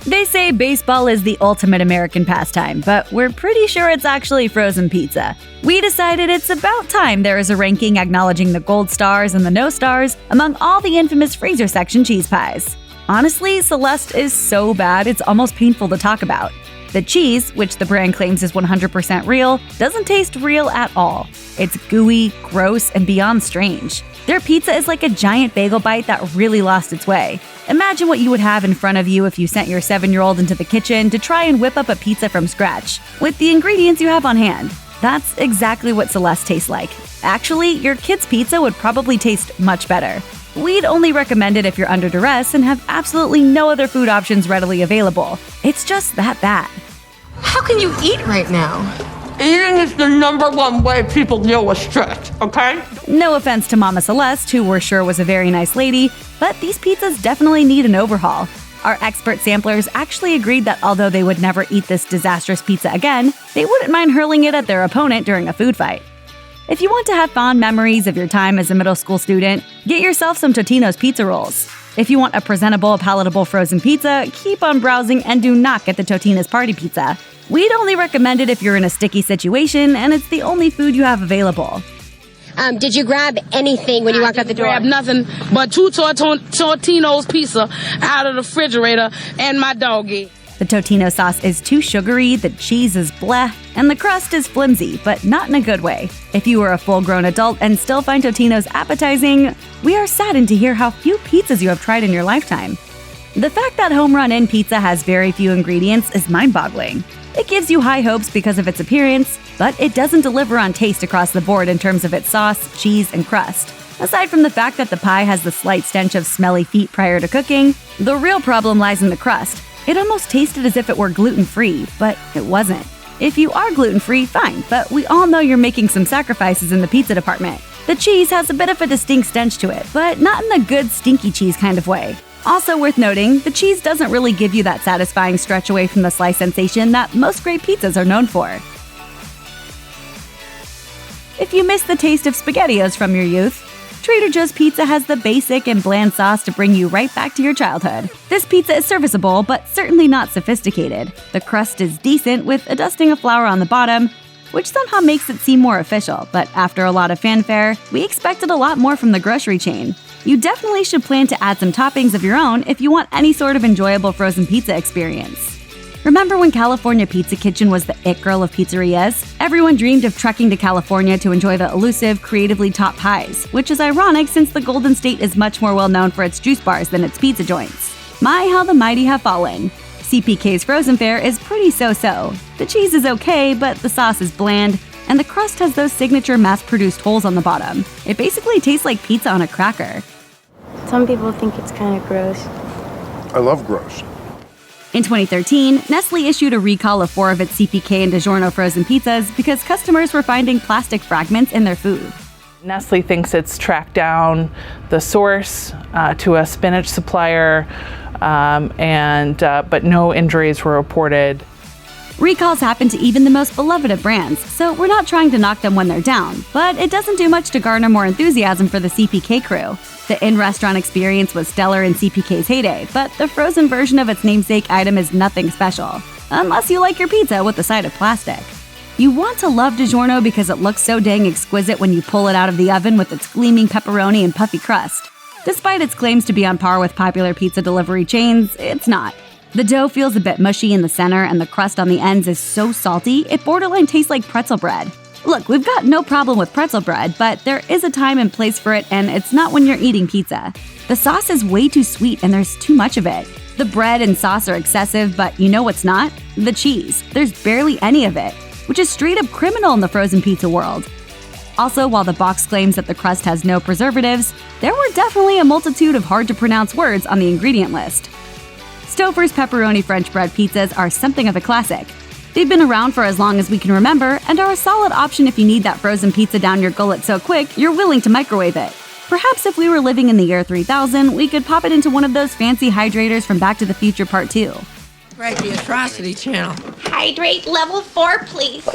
They say baseball is the ultimate American pastime, but we're pretty sure it's actually frozen pizza. We decided it's about time there is a ranking acknowledging the gold stars and the no stars among all the infamous freezer section cheese pies. Honestly, Celeste is so bad it's almost painful to talk about. The cheese, which the brand claims is 100% real, doesn't taste real at all. It's gooey, gross, and beyond strange. Their pizza is like a giant bagel bite that really lost its way. Imagine what you would have in front of you if you sent your 7-year-old into the kitchen to try and whip up a pizza from scratch, with the ingredients you have on hand. That's exactly what Celeste tastes like. Actually, your kid's pizza would probably taste much better. We'd only recommend it if you're under duress and have absolutely no other food options readily available. It's just that bad. How can you eat right now? Eating is the #1 way people deal with stress, okay? No offense to Mama Celeste, who we're sure was a very nice lady, but these pizzas definitely need an overhaul. Our expert samplers actually agreed that although they would never eat this disastrous pizza again, they wouldn't mind hurling it at their opponent during a food fight. If you want to have fond memories of your time as a middle school student, get yourself some Totino's pizza rolls. If you want a presentable, palatable frozen pizza, keep on browsing and do not get the Totino's Party Pizza. We'd only recommend it if you're in a sticky situation and it's the only food you have available. Did you grab anything when you walked out the door? I grabbed nothing but 2 Totino's pizza out of the refrigerator and my doggy. The Totino sauce is too sugary, the cheese is bleh, and the crust is flimsy, but not in a good way. If you are a full-grown adult and still find Totino's appetizing, we are saddened to hear how few pizzas you have tried in your lifetime. The fact that Home Run Inn Pizza has very few ingredients is mind-boggling. It gives you high hopes because of its appearance, but it doesn't deliver on taste across the board in terms of its sauce, cheese, and crust. Aside from the fact that the pie has the slight stench of smelly feet prior to cooking, the real problem lies in the crust. It almost tasted as if it were gluten-free, but it wasn't. If you are gluten-free, fine, but we all know you're making some sacrifices in the pizza department. The cheese has a bit of a distinct stench to it, but not in the good stinky cheese kind of way. Also worth noting, the cheese doesn't really give you that satisfying stretch away from the slice sensation that most great pizzas are known for. If you miss the taste of SpaghettiOs from your youth, Trader Joe's Pizza has the basic and bland sauce to bring you right back to your childhood. This pizza is serviceable, but certainly not sophisticated. The crust is decent, with a dusting of flour on the bottom, which somehow makes it seem more official, but after a lot of fanfare, we expected a lot more from the grocery chain. You definitely should plan to add some toppings of your own if you want any sort of enjoyable frozen pizza experience. Remember when California Pizza Kitchen was the it girl of pizzerias? Everyone dreamed of trekking to California to enjoy the elusive, creatively topped pies, which is ironic since the Golden State is much more well known for its juice bars than its pizza joints. My, how the mighty have fallen. CPK's frozen fare is pretty so-so. The cheese is okay, but the sauce is bland, and the crust has those signature mass-produced holes on the bottom. It basically tastes like pizza on a cracker. Some people think it's kind of gross. I love gross. In 2013, Nestle issued a recall of 4 of its CPK and DiGiorno frozen pizzas because customers were finding plastic fragments in their food. Nestle thinks it's tracked down the source to a spinach supplier, but no injuries were reported. Recalls happen to even the most beloved of brands, so we're not trying to knock them when they're down, but it doesn't do much to garner more enthusiasm for the CPK crew. The in-restaurant experience was stellar in CPK's heyday, but the frozen version of its namesake item is nothing special, unless you like your pizza with a side of plastic. You want to love DiGiorno because it looks so dang exquisite when you pull it out of the oven with its gleaming pepperoni and puffy crust. Despite its claims to be on par with popular pizza delivery chains, it's not. The dough feels a bit mushy in the center, and the crust on the ends is so salty it borderline tastes like pretzel bread. Look, we've got no problem with pretzel bread, but there is a time and place for it, and it's not when you're eating pizza. The sauce is way too sweet and there's too much of it. The bread and sauce are excessive, but you know what's not? The cheese. There's barely any of it, which is straight up criminal in the frozen pizza world. Also, while the box claims that the crust has no preservatives, there were definitely a multitude of hard-to-pronounce words on the ingredient list. Stouffer's pepperoni French bread pizzas are something of a classic. They've been around for as long as we can remember and are a solid option if you need that frozen pizza down your gullet so quick you're willing to microwave it. Perhaps if we were living in the year 3000, we could pop it into one of those fancy hydrators from Back to the Future Part 2. Right, the Atrocity Channel. Hydrate level 4, please.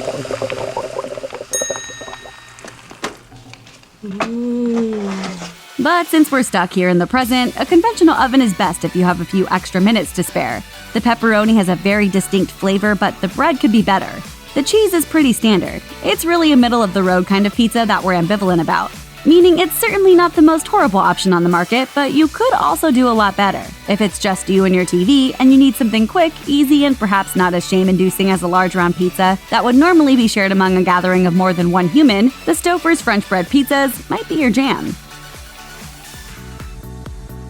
But since we're stuck here in the present, a conventional oven is best if you have a few extra minutes to spare. The pepperoni has a very distinct flavor, but the bread could be better. The cheese is pretty standard. It's really a middle-of-the-road kind of pizza that we're ambivalent about. Meaning it's certainly not the most horrible option on the market, but you could also do a lot better. If it's just you and your TV, and you need something quick, easy, and perhaps not as shame-inducing as a large round pizza that would normally be shared among a gathering of more than one human, the Stouffer's French bread pizzas might be your jam.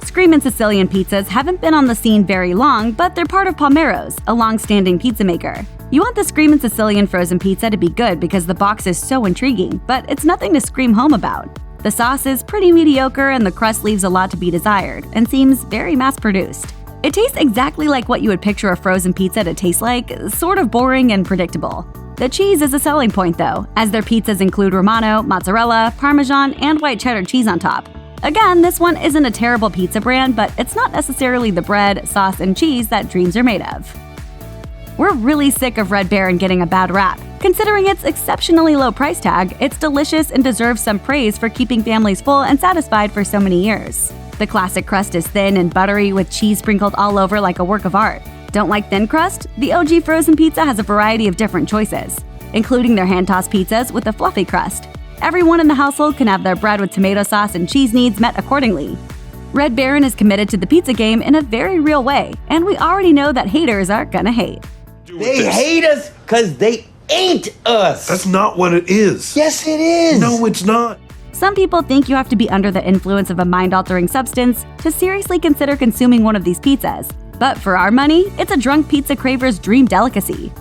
Screamin' Sicilian pizzas haven't been on the scene very long, but they're part of Palmero's, a long-standing pizza maker. You want the Screamin' Sicilian frozen pizza to be good because the box is so intriguing, but it's nothing to scream home about. The sauce is pretty mediocre and the crust leaves a lot to be desired, and seems very mass-produced. It tastes exactly like what you would picture a frozen pizza to taste like, sort of boring and predictable. The cheese is a selling point though, as their pizzas include Romano, mozzarella, Parmesan, and white cheddar cheese on top. Again, this one isn't a terrible pizza brand, but it's not necessarily the bread, sauce, and cheese that dreams are made of. We're really sick of Red Baron getting a bad rap. Considering its exceptionally low price tag, it's delicious and deserves some praise for keeping families full and satisfied for so many years. The classic crust is thin and buttery with cheese sprinkled all over like a work of art. Don't like thin crust? The OG frozen pizza has a variety of different choices, including their hand-tossed pizzas with a fluffy crust. Everyone in the household can have their bread with tomato sauce and cheese needs met accordingly. Red Baron is committed to the pizza game in a very real way, and we already know that haters are gonna hate. They hate us because they ain't us. That's not what it is. Yes, it is. No, it's not. Some people think you have to be under the influence of a mind-altering substance to seriously consider consuming one of these pizzas. But for our money, it's a drunk pizza craver's dream delicacy.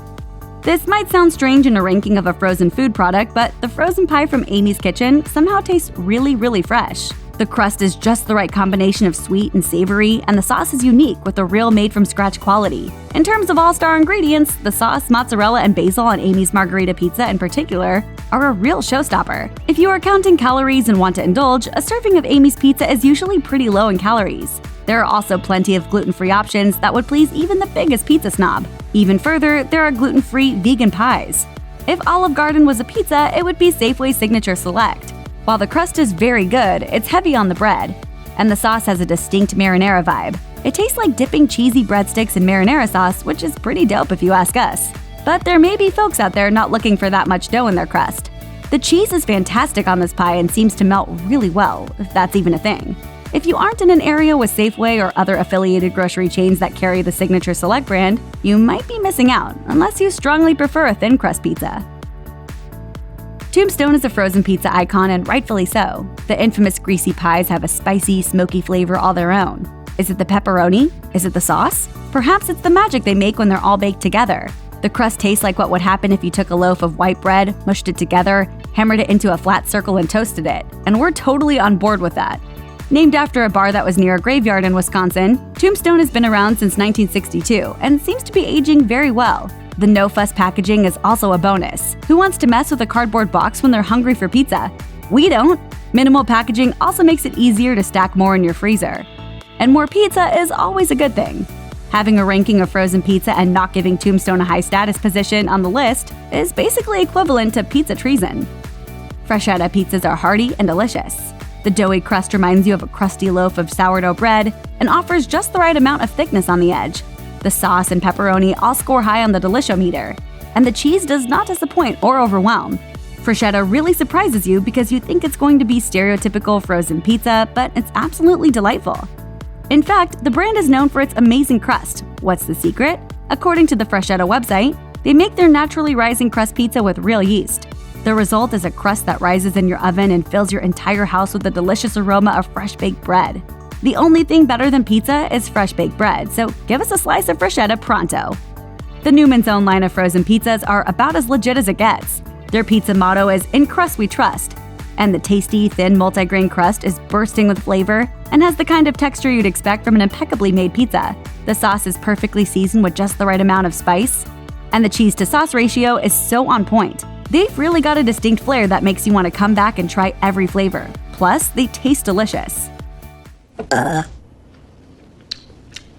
This might sound strange in a ranking of a frozen food product, but the frozen pie from Amy's Kitchen somehow tastes really fresh. The crust is just the right combination of sweet and savory, and the sauce is unique with a real made-from-scratch quality. In terms of all-star ingredients, the sauce, mozzarella, and basil on Amy's Margarita Pizza in particular are a real showstopper. If you are counting calories and want to indulge, a serving of Amy's Pizza is usually pretty low in calories. There are also plenty of gluten-free options that would please even the biggest pizza snob. Even further, there are gluten-free vegan pies. If Olive Garden was a pizza, it would be Safeway's Signature Select. While the crust is very good, it's heavy on the bread, and the sauce has a distinct marinara vibe. It tastes like dipping cheesy breadsticks in marinara sauce, which is pretty dope if you ask us. But there may be folks out there not looking for that much dough in their crust. The cheese is fantastic on this pie and seems to melt really well, if that's even a thing. If you aren't in an area with Safeway or other affiliated grocery chains that carry the Signature Select brand, you might be missing out, unless you strongly prefer a thin crust pizza. Tombstone is a frozen pizza icon, and rightfully so. The infamous greasy pies have a spicy, smoky flavor all their own. Is it the pepperoni? Is it the sauce? Perhaps it's the magic they make when they're all baked together. The crust tastes like what would happen if you took a loaf of white bread, mushed it together, hammered it into a flat circle, and toasted it. And we're totally on board with that. Named after a bar that was near a graveyard in Wisconsin, Tombstone has been around since 1962 and seems to be aging very well. The no-fuss packaging is also a bonus. Who wants to mess with a cardboard box when they're hungry for pizza? We don't. Minimal packaging also makes it easier to stack more in your freezer. And more pizza is always a good thing. Having a ranking of frozen pizza and not giving Tombstone a high status position on the list is basically equivalent to pizza treason. Freshetta pizzas are hearty and delicious. The doughy crust reminds you of a crusty loaf of sourdough bread and offers just the right amount of thickness on the edge. The sauce and pepperoni all score high on the Delishometer, and the cheese does not disappoint or overwhelm. Freshetta really surprises you because you think it's going to be stereotypical frozen pizza, but it's absolutely delightful. In fact, the brand is known for its amazing crust. What's the secret? According to the Freshetta website, they make their naturally rising crust pizza with real yeast. The result is a crust that rises in your oven and fills your entire house with the delicious aroma of fresh baked bread. The only thing better than pizza is fresh baked bread, so give us a slice of Freshetta pronto. The Newman's Own line of frozen pizzas are about as legit as it gets. Their pizza motto is "In crust we trust," and the tasty, thin multigrain crust is bursting with flavor and has the kind of texture you'd expect from an impeccably made pizza. The sauce is perfectly seasoned with just the right amount of spice, and the cheese-to-sauce ratio is so on point. They've really got a distinct flair that makes you want to come back and try every flavor. Plus, they taste delicious. This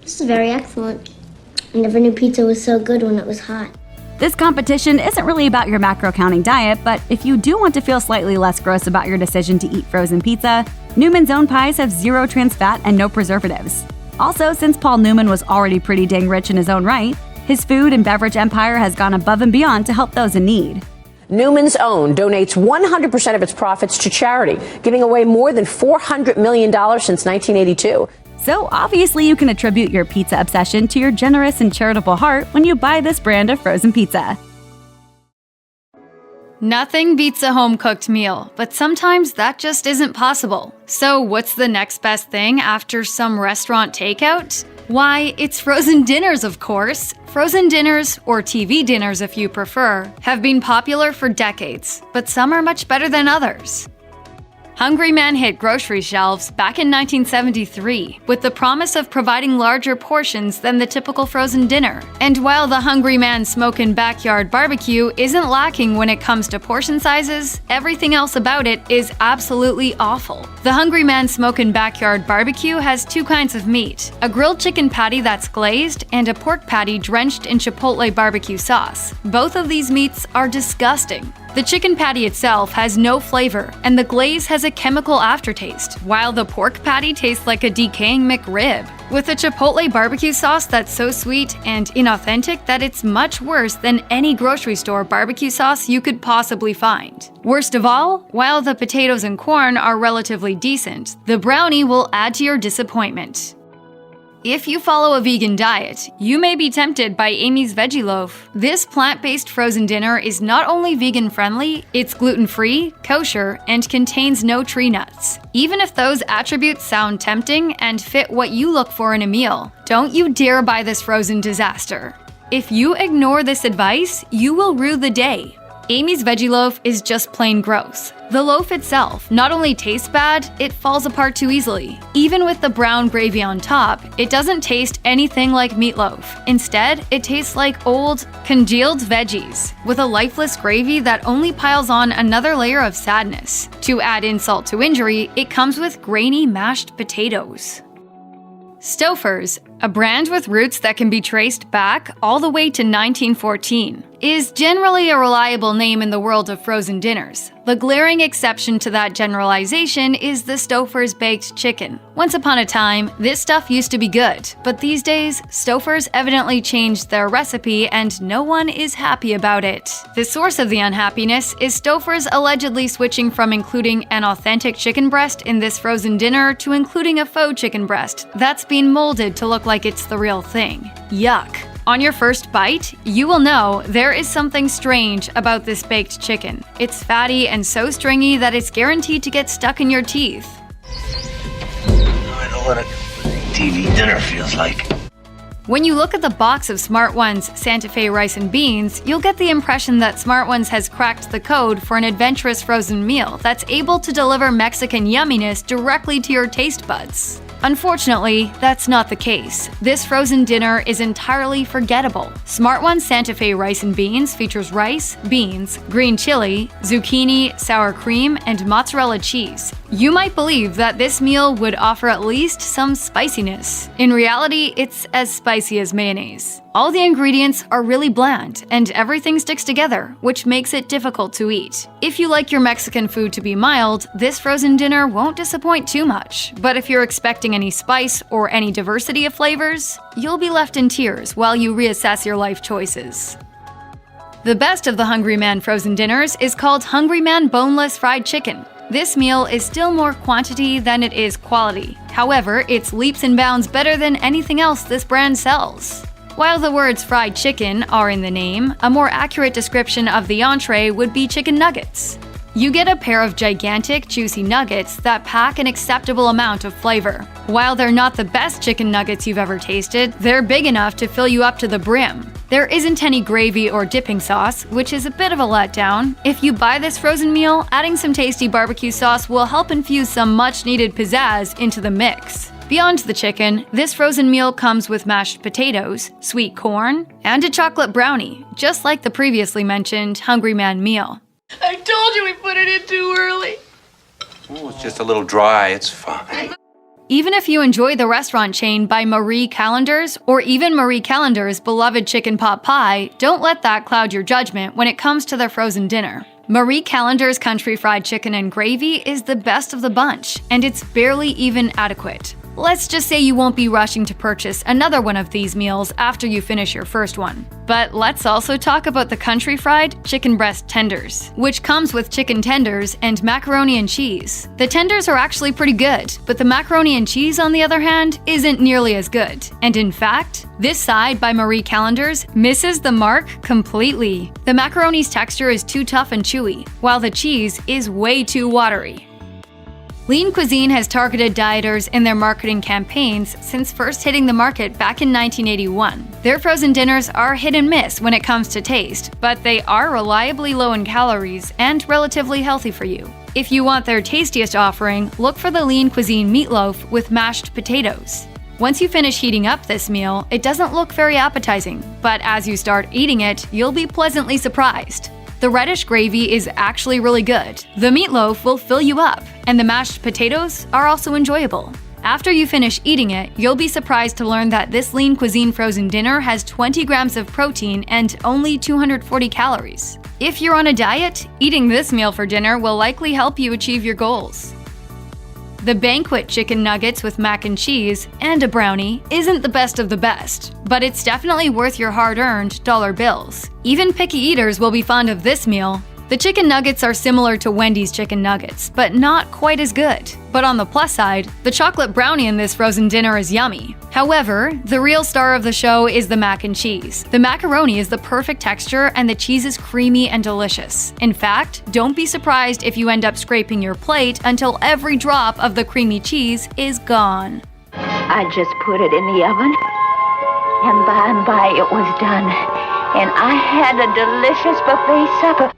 is very excellent. I never knew pizza was so good when it was hot. This competition isn't really about your macro counting diet, but if you do want to feel slightly less gross about your decision to eat frozen pizza, Newman's own pies have 0 trans fat and no preservatives. Also, since Paul Newman was already pretty dang rich in his own right, his food and beverage empire has gone above and beyond to help those in need. Newman's Own donates 100% of its profits to charity, giving away more than $400 million since 1982. So obviously you can attribute your pizza obsession to your generous and charitable heart when you buy this brand of frozen pizza. Nothing beats a home-cooked meal, but sometimes that just isn't possible. So what's the next best thing after some restaurant takeout? Why, it's frozen dinners, of course. Frozen dinners, or TV dinners if you prefer, have been popular for decades, but some are much better than others. Hungry Man hit grocery shelves back in 1973 with the promise of providing larger portions than the typical frozen dinner. And while the Hungry Man Smokin' Backyard Barbecue isn't lacking when it comes to portion sizes, everything else about it is absolutely awful. The Hungry Man Smokin' Backyard Barbecue has 2 kinds of meat, a grilled chicken patty that's glazed and a pork patty drenched in chipotle barbecue sauce. Both of these meats are disgusting. The chicken patty itself has no flavor, and the glaze has a chemical aftertaste, while the pork patty tastes like a decaying McRib, with a chipotle barbecue sauce that's so sweet and inauthentic that it's much worse than any grocery store barbecue sauce you could possibly find. Worst of all, while the potatoes and corn are relatively decent, the brownie will add to your disappointment. If you follow a vegan diet, you may be tempted by Amy's Veggie Loaf. This plant-based frozen dinner is not only vegan-friendly, it's gluten-free, kosher, and contains no tree nuts. Even if those attributes sound tempting and fit what you look for in a meal, don't you dare buy this frozen disaster. If you ignore this advice, you will rue the day. Amy's Veggie Loaf is just plain gross. The loaf itself not only tastes bad, it falls apart too easily. Even with the brown gravy on top, it doesn't taste anything like meatloaf. Instead, it tastes like old, congealed veggies, with a lifeless gravy that only piles on another layer of sadness. To add insult to injury, it comes with grainy mashed potatoes. Stouffer's, a brand with roots that can be traced back all the way to 1914, is generally a reliable name in the world of frozen dinners. The glaring exception to that generalization is the Stouffer's baked chicken. Once upon a time, this stuff used to be good, but these days, Stouffer's evidently changed their recipe and no one is happy about it. The source of the unhappiness is Stouffer's allegedly switching from including an authentic chicken breast in this frozen dinner to including a faux chicken breast that's been molded to look like it's the real thing. Yuck. On your first bite, you will know there is something strange about this baked chicken. It's fatty and so stringy that it's guaranteed to get stuck in your teeth. I know what a TV dinner feels like. When you look at the box of Smart One's Santa Fe rice and beans, you'll get the impression that Smart Ones has cracked the code for an adventurous frozen meal that's able to deliver Mexican yumminess directly to your taste buds. Unfortunately, that's not the case. This frozen dinner is entirely forgettable. Smart One's Santa Fe rice and beans features rice, beans, green chili, zucchini, sour cream, and mozzarella cheese. You might believe that this meal would offer at least some spiciness. In reality, it's as spicy as mayonnaise. All the ingredients are really bland, and everything sticks together, which makes it difficult to eat. If you like your Mexican food to be mild, this frozen dinner won't disappoint too much. But if you're expecting any spice or any diversity of flavors, you'll be left in tears while you reassess your life choices. The best of the Hungry Man frozen dinners is called Hungry Man Boneless Fried Chicken. This meal is still more quantity than it is quality. However, it's leaps and bounds better than anything else this brand sells. While the words fried chicken are in the name, a more accurate description of the entree would be chicken nuggets. You get a pair of gigantic, juicy nuggets that pack an acceptable amount of flavor. While they're not the best chicken nuggets you've ever tasted, they're big enough to fill you up to the brim. There isn't any gravy or dipping sauce, which is a bit of a letdown. If you buy this frozen meal, adding some tasty barbecue sauce will help infuse some much-needed pizzazz into the mix. Beyond the chicken, this frozen meal comes with mashed potatoes, sweet corn, and a chocolate brownie, just like the previously mentioned Hungry Man meal. I told you we put it in too early. Oh, it's just a little dry. It's fine. Even if you enjoy the restaurant chain by Marie Callender's or even Marie Callender's beloved chicken pot pie, don't let that cloud your judgment when it comes to their frozen dinner. Marie Callender's country fried chicken and gravy is the best of the bunch, and it's barely even adequate. Let's just say you won't be rushing to purchase another one of these meals after you finish your first one. But let's also talk about the country fried chicken breast tenders, which comes with chicken tenders and macaroni and cheese. The tenders are actually pretty good, but the macaroni and cheese, on the other hand, isn't nearly as good. And in fact, this side by Marie Callender's misses the mark completely. The macaroni's texture is too tough and chewy, while the cheese is way too watery. Lean Cuisine has targeted dieters in their marketing campaigns since first hitting the market back in 1981. Their frozen dinners are hit and miss when it comes to taste, but they are reliably low in calories and relatively healthy for you. If you want their tastiest offering, look for the Lean Cuisine meatloaf with mashed potatoes. Once you finish heating up this meal, it doesn't look very appetizing, but as you start eating it, you'll be pleasantly surprised. The reddish gravy is actually really good. The meatloaf will fill you up, and the mashed potatoes are also enjoyable. After you finish eating it, you'll be surprised to learn that this Lean Cuisine frozen dinner has 20 grams of protein and only 240 calories. If you're on a diet, eating this meal for dinner will likely help you achieve your goals. The Banquet chicken nuggets with mac and cheese and a brownie isn't the best of the best, but it's definitely worth your hard-earned dollar bills. Even picky eaters will be fond of this meal. The chicken nuggets are similar to Wendy's chicken nuggets, but not quite as good. But on the plus side, the chocolate brownie in this frozen dinner is yummy. However, the real star of the show is the mac and cheese. The macaroni is the perfect texture and the cheese is creamy and delicious. In fact, don't be surprised if you end up scraping your plate until every drop of the creamy cheese is gone. I just put it in the oven, and by and by it was done. And I had a delicious buffet supper.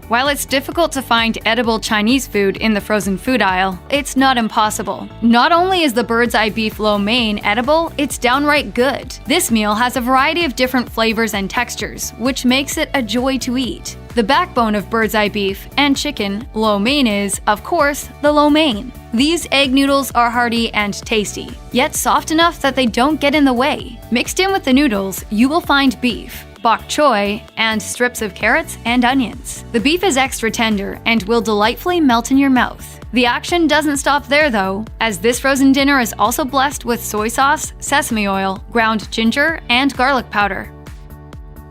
While it's difficult to find edible Chinese food in the frozen food aisle, it's not impossible. Not only is the bird's eye beef lo mein edible, it's downright good. This meal has a variety of different flavors and textures, which makes it a joy to eat. The backbone of bird's eye beef and chicken lo mein is, of course, the lo mein. These egg noodles are hearty and tasty, yet soft enough that they don't get in the way. Mixed in with the noodles, you will find beef, bok choy, and strips of carrots and onions. The beef is extra tender and will delightfully melt in your mouth. The action doesn't stop there though, as this frozen dinner is also blessed with soy sauce, sesame oil, ground ginger, and garlic powder.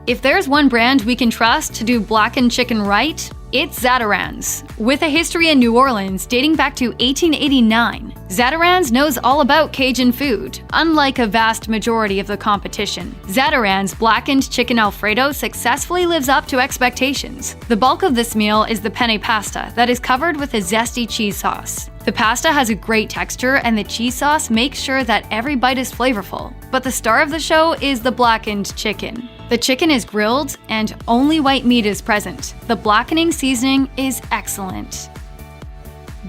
If there's one brand we can trust to do blackened chicken right, it's Zatarain's. With a history in New Orleans dating back to 1889, Zatarain's knows all about Cajun food, unlike a vast majority of the competition. Zatarain's blackened chicken Alfredo successfully lives up to expectations. The bulk of this meal is the penne pasta that is covered with a zesty cheese sauce. The pasta has a great texture and the cheese sauce makes sure that every bite is flavorful. But the star of the show is the blackened chicken. The chicken is grilled and only white meat is present. The blackening seasoning is excellent.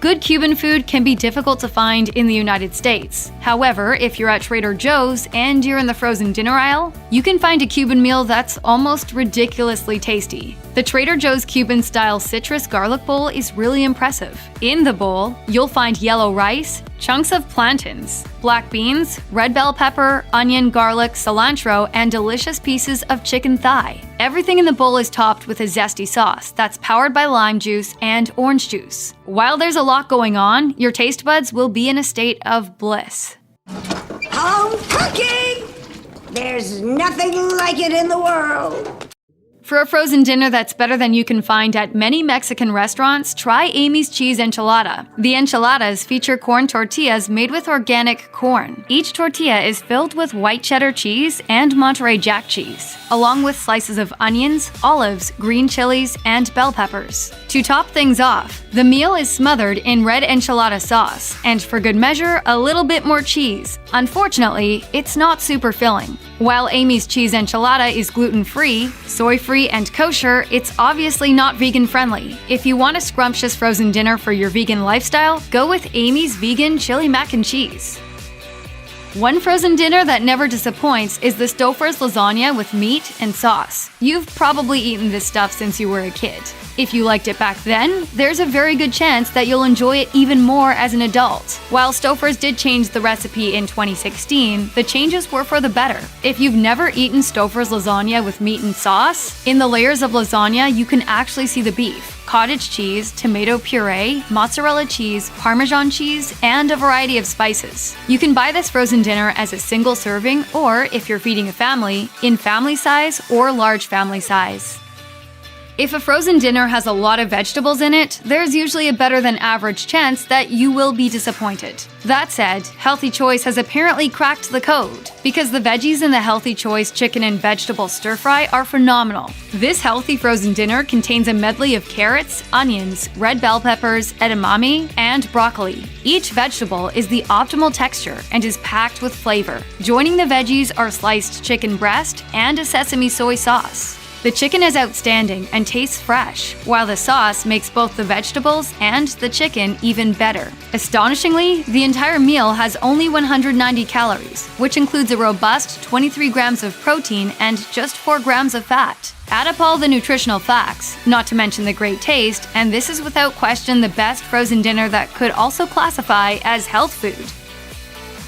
Good Cuban food can be difficult to find in the United States. However, if you're at Trader Joe's and you're in the frozen dinner aisle, you can find a Cuban meal that's almost ridiculously tasty. The Trader Joe's Cuban-style citrus garlic bowl is really impressive. In the bowl, you'll find yellow rice, chunks of plantains, black beans, red bell pepper, onion, garlic, cilantro, and delicious pieces of chicken thigh. Everything in the bowl is topped with a zesty sauce that's powered by lime juice and orange juice. While there's a lot going on, your taste buds will be in a state of bliss. Home cooking! There's nothing like it in the world. For a frozen dinner that's better than you can find at many Mexican restaurants, try Amy's Cheese Enchilada. The enchiladas feature corn tortillas made with organic corn. Each tortilla is filled with white cheddar cheese and Monterey Jack cheese, along with slices of onions, olives, green chilies, and bell peppers. To top things off, the meal is smothered in red enchilada sauce, and for good measure, a little bit more cheese. Unfortunately, it's not super filling. While Amy's Cheese Enchilada is gluten-free, soy-free, and kosher, it's obviously not vegan-friendly. If you want a scrumptious frozen dinner for your vegan lifestyle, go with Amy's Vegan Chili Mac and Cheese. One frozen dinner that never disappoints is the Stouffer's lasagna with meat and sauce. You've probably eaten this stuff since you were a kid. If you liked it back then, there's a very good chance that you'll enjoy it even more as an adult. While Stouffer's did change the recipe in 2016, the changes were for the better. If you've never eaten Stouffer's lasagna with meat and sauce, in the layers of lasagna you can actually see the beef, cottage cheese, tomato puree, mozzarella cheese, Parmesan cheese, and a variety of spices. You can buy this frozen dinner as a single serving or, if you're feeding a family, in family size or large family size. If a frozen dinner has a lot of vegetables in it, there's usually a better than average chance that you will be disappointed. That said, Healthy Choice has apparently cracked the code, because the veggies in the Healthy Choice chicken and vegetable stir-fry are phenomenal. This healthy frozen dinner contains a medley of carrots, onions, red bell peppers, edamame, and broccoli. Each vegetable is the optimal texture and is packed with flavor. Joining the veggies are sliced chicken breast and a sesame soy sauce. The chicken is outstanding and tastes fresh, while the sauce makes both the vegetables and the chicken even better. Astonishingly, the entire meal has only 190 calories, which includes a robust 23 grams of protein and just 4 grams of fat. Add up all the nutritional facts, not to mention the great taste, and this is without question the best frozen dinner that could also classify as health food.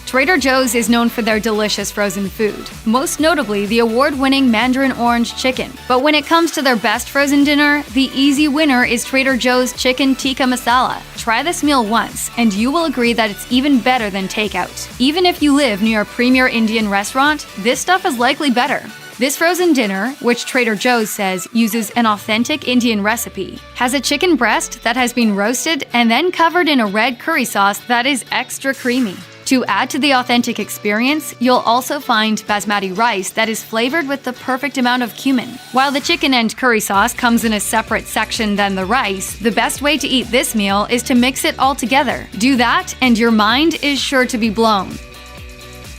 Trader Joe's is known for their delicious frozen food, most notably the award-winning Mandarin Orange chicken. But when it comes to their best frozen dinner, the easy winner is Trader Joe's Chicken Tikka Masala. Try this meal once, and you will agree that it's even better than takeout. Even if you live near a premier Indian restaurant, this stuff is likely better. This frozen dinner, which Trader Joe's says uses an authentic Indian recipe, has a chicken breast that has been roasted and then covered in a red curry sauce that is extra creamy. To add to the authentic experience, you'll also find basmati rice that is flavored with the perfect amount of cumin. While the chicken and curry sauce comes in a separate section than the rice, the best way to eat this meal is to mix it all together. Do that, and your mind is sure to be blown.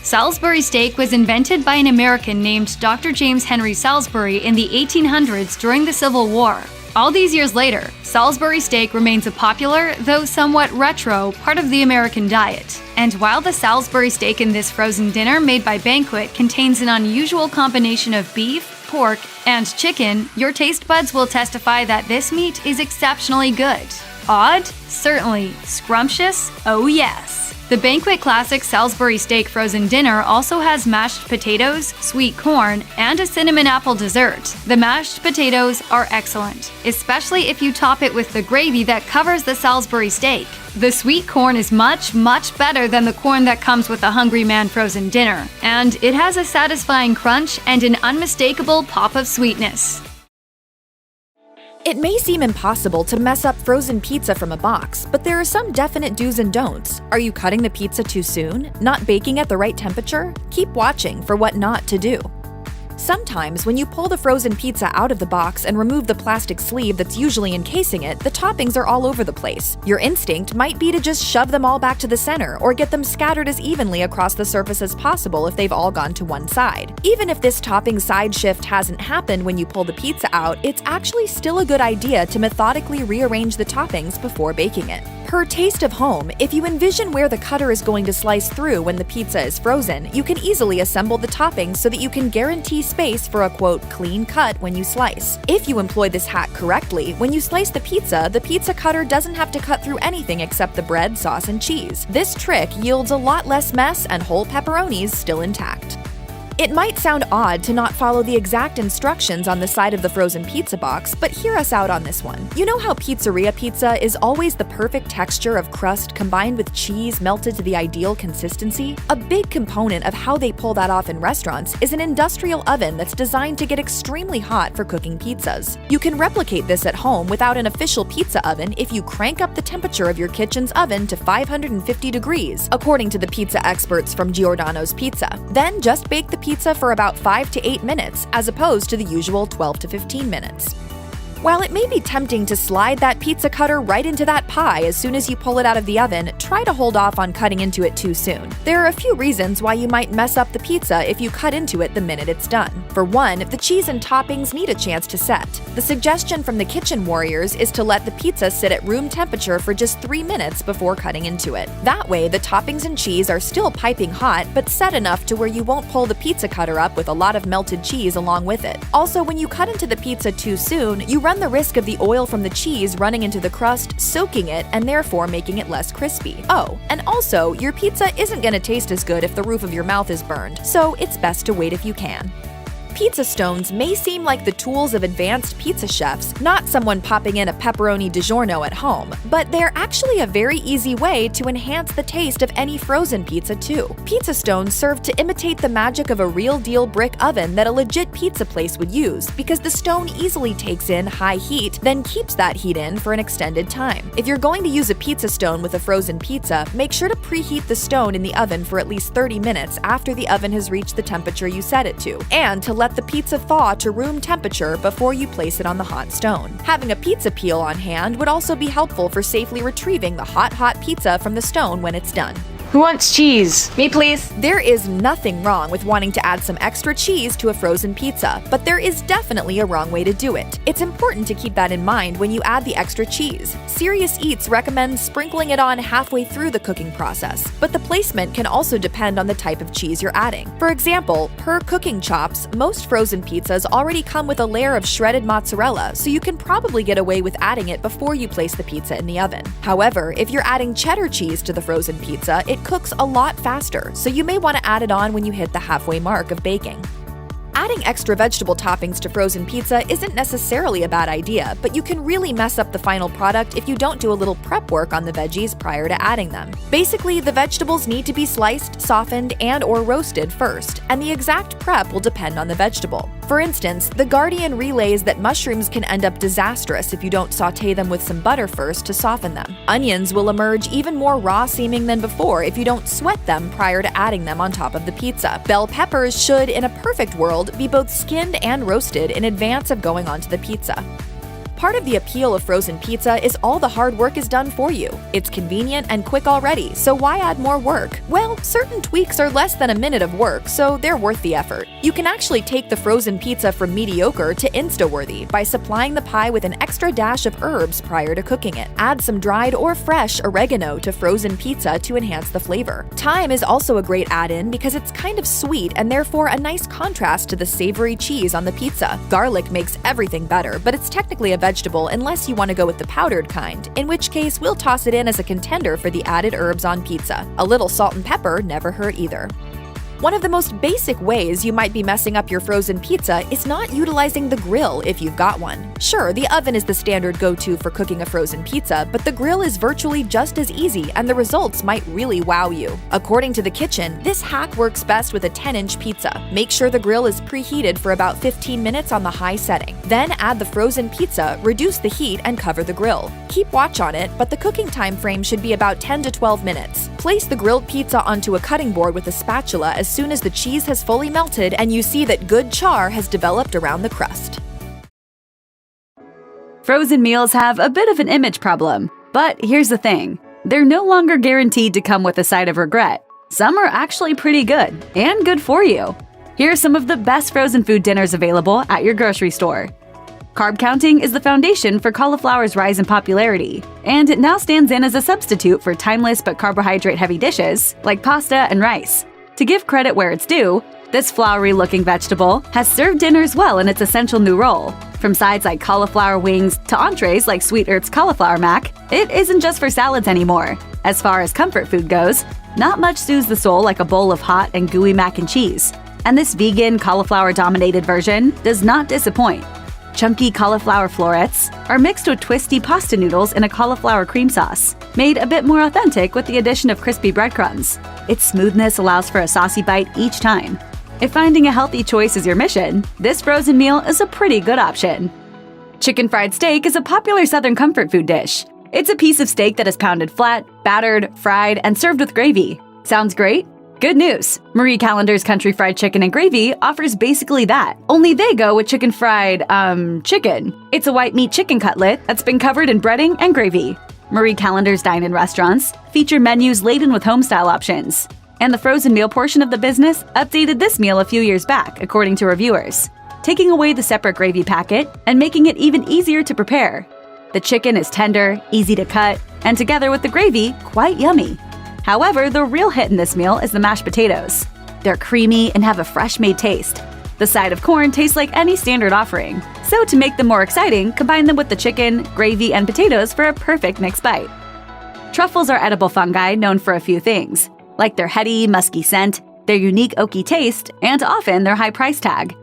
Salisbury steak was invented by an American named Dr. James Henry Salisbury in the 1800s during the Civil War. All these years later, Salisbury steak remains a popular, though somewhat retro, part of the American diet. And while the Salisbury steak in this frozen dinner made by Banquet contains an unusual combination of beef, pork, and chicken, your taste buds will testify that this meat is exceptionally good. Odd? Certainly. Scrumptious? Oh yes. The Banquet Classic Salisbury Steak Frozen Dinner also has mashed potatoes, sweet corn, and a cinnamon apple dessert. The mashed potatoes are excellent, especially if you top it with the gravy that covers the Salisbury steak. The sweet corn is much, much better than the corn that comes with a Hungry Man frozen dinner, and it has a satisfying crunch and an unmistakable pop of sweetness. It may seem impossible to mess up frozen pizza from a box, but there are some definite do's and don'ts. Are you cutting the pizza too soon? Not baking at the right temperature? Keep watching for what not to do. Sometimes, when you pull the frozen pizza out of the box and remove the plastic sleeve that's usually encasing it, the toppings are all over the place. Your instinct might be to just shove them all back to the center or get them scattered as evenly across the surface as possible if they've all gone to one side. Even if this topping side shift hasn't happened when you pull the pizza out, it's actually still a good idea to methodically rearrange the toppings before baking it. Per Taste of Home, if you envision where the cutter is going to slice through when the pizza is frozen, you can easily assemble the toppings so that you can guarantee space for a quote clean cut when you slice. If you employ this hack correctly, when you slice the pizza cutter doesn't have to cut through anything except the bread, sauce, and cheese. This trick yields a lot less mess and whole pepperonis still intact. It might sound odd to not follow the exact instructions on the side of the frozen pizza box, but hear us out on this one. You know how pizzeria pizza is always the perfect texture of crust combined with cheese melted to the ideal consistency? A big component of how they pull that off in restaurants is an industrial oven that's designed to get extremely hot for cooking pizzas. You can replicate this at home without an official pizza oven if you crank up the temperature of your kitchen's oven to 550 degrees, according to the pizza experts from Giordano's Pizza. Then just bake the pizza for about 5 to 8 minutes, as opposed to the usual 12 to 15 minutes. While it may be tempting to slide that pizza cutter right into that pie as soon as you pull it out of the oven, try to hold off on cutting into it too soon. There are a few reasons why you might mess up the pizza if you cut into it the minute it's done. For one, the cheese and toppings need a chance to set. The suggestion from the kitchen warriors is to let the pizza sit at room temperature for just 3 minutes before cutting into it. That way, the toppings and cheese are still piping hot, but set enough to where you won't pull the pizza cutter up with a lot of melted cheese along with it. Also, when you cut into the pizza too soon, you run the risk of the oil from the cheese running into the crust, soaking it, and therefore making it less crispy. Oh, and also, your pizza isn't going to taste as good if the roof of your mouth is burned, so it's best to wait if you can. Pizza stones may seem like the tools of advanced pizza chefs, not someone popping in a pepperoni DiGiorno at home, but they're actually a very easy way to enhance the taste of any frozen pizza too. Pizza stones serve to imitate the magic of a real-deal brick oven that a legit pizza place would use, because the stone easily takes in high heat, then keeps that heat in for an extended time. If you're going to use a pizza stone with a frozen pizza, make sure to preheat the stone in the oven for at least 30 minutes after the oven has reached the temperature you set it to, and to let the pizza thaw to room temperature before you place it on the hot stone. Having a pizza peel on hand would also be helpful for safely retrieving the hot pizza from the stone when it's done. Who wants cheese? Me, please. There is nothing wrong with wanting to add some extra cheese to a frozen pizza, but there is definitely a wrong way to do it. It's important to keep that in mind when you add the extra cheese. Serious Eats recommends sprinkling it on halfway through the cooking process, but the placement can also depend on the type of cheese you're adding. For example, per Cooking Chops, most frozen pizzas already come with a layer of shredded mozzarella, so you can probably get away with adding it before you place the pizza in the oven. However, if you're adding cheddar cheese to the frozen pizza, it cooks a lot faster, so you may want to add it on when you hit the halfway mark of baking. Adding extra vegetable toppings to frozen pizza isn't necessarily a bad idea, but you can really mess up the final product if you don't do a little prep work on the veggies prior to adding them. Basically, the vegetables need to be sliced, softened, and/or roasted first, and the exact prep will depend on the vegetable. For instance, The Guardian relays that mushrooms can end up disastrous if you don't sauté them with some butter first to soften them. Onions will emerge even more raw-seeming than before if you don't sweat them prior to adding them on top of the pizza. Bell peppers should, in a perfect world, be both skinned and roasted in advance of going onto the pizza. Part of the appeal of frozen pizza is all the hard work is done for you. It's convenient and quick already, so why add more work? Well, certain tweaks are less than a minute of work, so they're worth the effort. You can actually take the frozen pizza from mediocre to Insta-worthy by supplying the pie with an extra dash of herbs prior to cooking it. Add some dried or fresh oregano to frozen pizza to enhance the flavor. Thyme is also a great add-in because it's kind of sweet and therefore a nice contrast to the savory cheese on the pizza. Garlic makes everything better, but it's technically a vegetable unless you want to go with the powdered kind, in which case we'll toss it in as a contender for the added herbs on pizza. A little salt and pepper never hurt either. One of the most basic ways you might be messing up your frozen pizza is not utilizing the grill if you've got one. Sure, the oven is the standard go-to for cooking a frozen pizza, but the grill is virtually just as easy and the results might really wow you. According to The Kitchen, this hack works best with a 10-inch pizza. Make sure the grill is preheated for about 15 minutes on the high setting. Then add the frozen pizza, reduce the heat, and cover the grill. Keep watch on it, but the cooking time frame should be about 10 to 12 minutes. Place the grilled pizza onto a cutting board with a spatula as soon as the cheese has fully melted and you see that good char has developed around the crust. Frozen meals have a bit of an image problem, but here's the thing. They're no longer guaranteed to come with a side of regret. Some are actually pretty good, and good for you. Here are some of the best frozen food dinners available at your grocery store. Carb counting is the foundation for cauliflower's rise in popularity, and it now stands in as a substitute for timeless but carbohydrate-heavy dishes like pasta and rice. To give credit where it's due, this flowery-looking vegetable has served dinners well in its essential new role. From sides like cauliflower wings to entrees like Sweet Earth's cauliflower mac, it isn't just for salads anymore. As far as comfort food goes, not much soothes the soul like a bowl of hot and gooey mac and cheese. And this vegan, cauliflower-dominated version does not disappoint. Chunky cauliflower florets are mixed with twisty pasta noodles in a cauliflower cream sauce, made a bit more authentic with the addition of crispy breadcrumbs. Its smoothness allows for a saucy bite each time. If finding a healthy choice is your mission, this frozen meal is a pretty good option. Chicken fried steak is a popular Southern comfort food dish. It's a piece of steak that is pounded flat, battered, fried, and served with gravy. Sounds great? Good news! Marie Callender's Country Fried Chicken and Gravy offers basically that, only they go with chicken fried, chicken. It's a white meat chicken cutlet that's been covered in breading and gravy. Marie Callender's dine-in restaurants feature menus laden with home-style options. And the frozen meal portion of the business updated this meal a few years back, according to reviewers, taking away the separate gravy packet and making it even easier to prepare. The chicken is tender, easy to cut, and together with the gravy, quite yummy. However, the real hit in this meal is the mashed potatoes. They're creamy and have a fresh-made taste. The side of corn tastes like any standard offering. So to make them more exciting, combine them with the chicken, gravy, and potatoes for a perfect mixed bite. Truffles are edible fungi known for a few things, like their heady, musky scent, their unique oaky taste, and often their high price tag.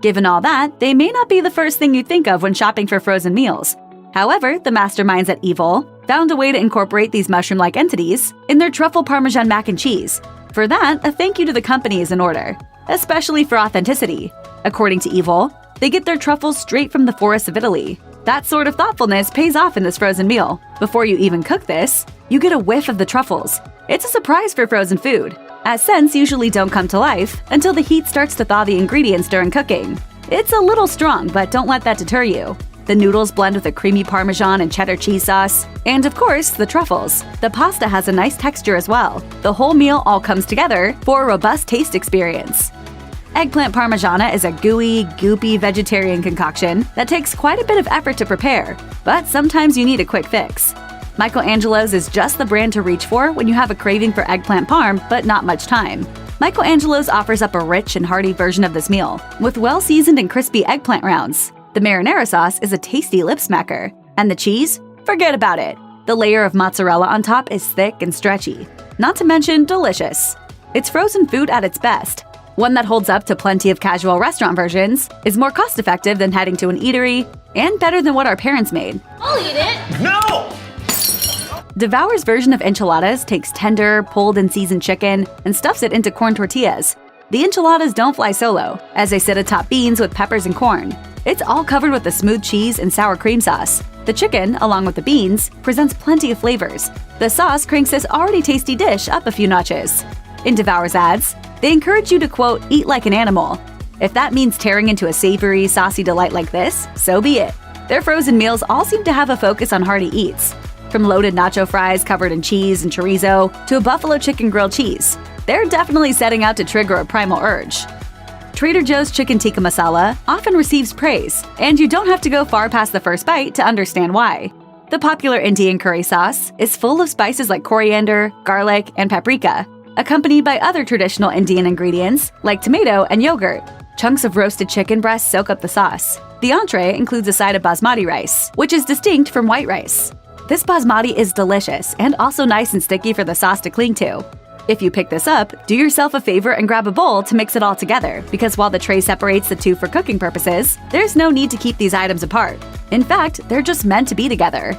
Given all that, they may not be the first thing you think of when shopping for frozen meals. However, the masterminds at Evil found a way to incorporate these mushroom-like entities in their truffle parmesan mac and cheese. For that, a thank you to the company is in order, especially for authenticity. According to Evil, they get their truffles straight from the forests of Italy. That sort of thoughtfulness pays off in this frozen meal. Before you even cook this, you get a whiff of the truffles. It's a surprise for frozen food, as scents usually don't come to life until the heat starts to thaw the ingredients during cooking. It's a little strong, but don't let that deter you. The noodles blend with a creamy Parmesan and cheddar cheese sauce, and of course, the truffles. The pasta has a nice texture as well. The whole meal all comes together for a robust taste experience. Eggplant Parmigiana is a gooey, goopy vegetarian concoction that takes quite a bit of effort to prepare, but sometimes you need a quick fix. Michelangelo's is just the brand to reach for when you have a craving for eggplant parm but not much time. Michelangelo's offers up a rich and hearty version of this meal, with well-seasoned and crispy eggplant rounds. The marinara sauce is a tasty lip smacker, and the cheese? Forget about it. The layer of mozzarella on top is thick and stretchy, not to mention delicious. It's frozen food at its best. One that holds up to plenty of casual restaurant versions, is more cost-effective than heading to an eatery, and better than what our parents made. I'll eat it. No! Devour's version of enchiladas takes tender, pulled and seasoned chicken and stuffs it into corn tortillas. The enchiladas don't fly solo, as they sit atop beans with peppers and corn. It's all covered with a smooth cheese and sour cream sauce. The chicken, along with the beans, presents plenty of flavors. The sauce cranks this already tasty dish up a few notches. In Devour's ads, they encourage you to, quote, eat like an animal. If that means tearing into a savory, saucy delight like this, so be it. Their frozen meals all seem to have a focus on hearty eats. From loaded nacho fries covered in cheese and chorizo to a buffalo chicken grilled cheese, they're definitely setting out to trigger a primal urge. Trader Joe's chicken tikka masala often receives praise, and you don't have to go far past the first bite to understand why. The popular Indian curry sauce is full of spices like coriander, garlic, and paprika, accompanied by other traditional Indian ingredients like tomato and yogurt. Chunks of roasted chicken breast soak up the sauce. The entree includes a side of basmati rice, which is distinct from white rice. This basmati is delicious and also nice and sticky for the sauce to cling to. If you pick this up, do yourself a favor and grab a bowl to mix it all together, because while the tray separates the two for cooking purposes, there's no need to keep these items apart. In fact, they're just meant to be together.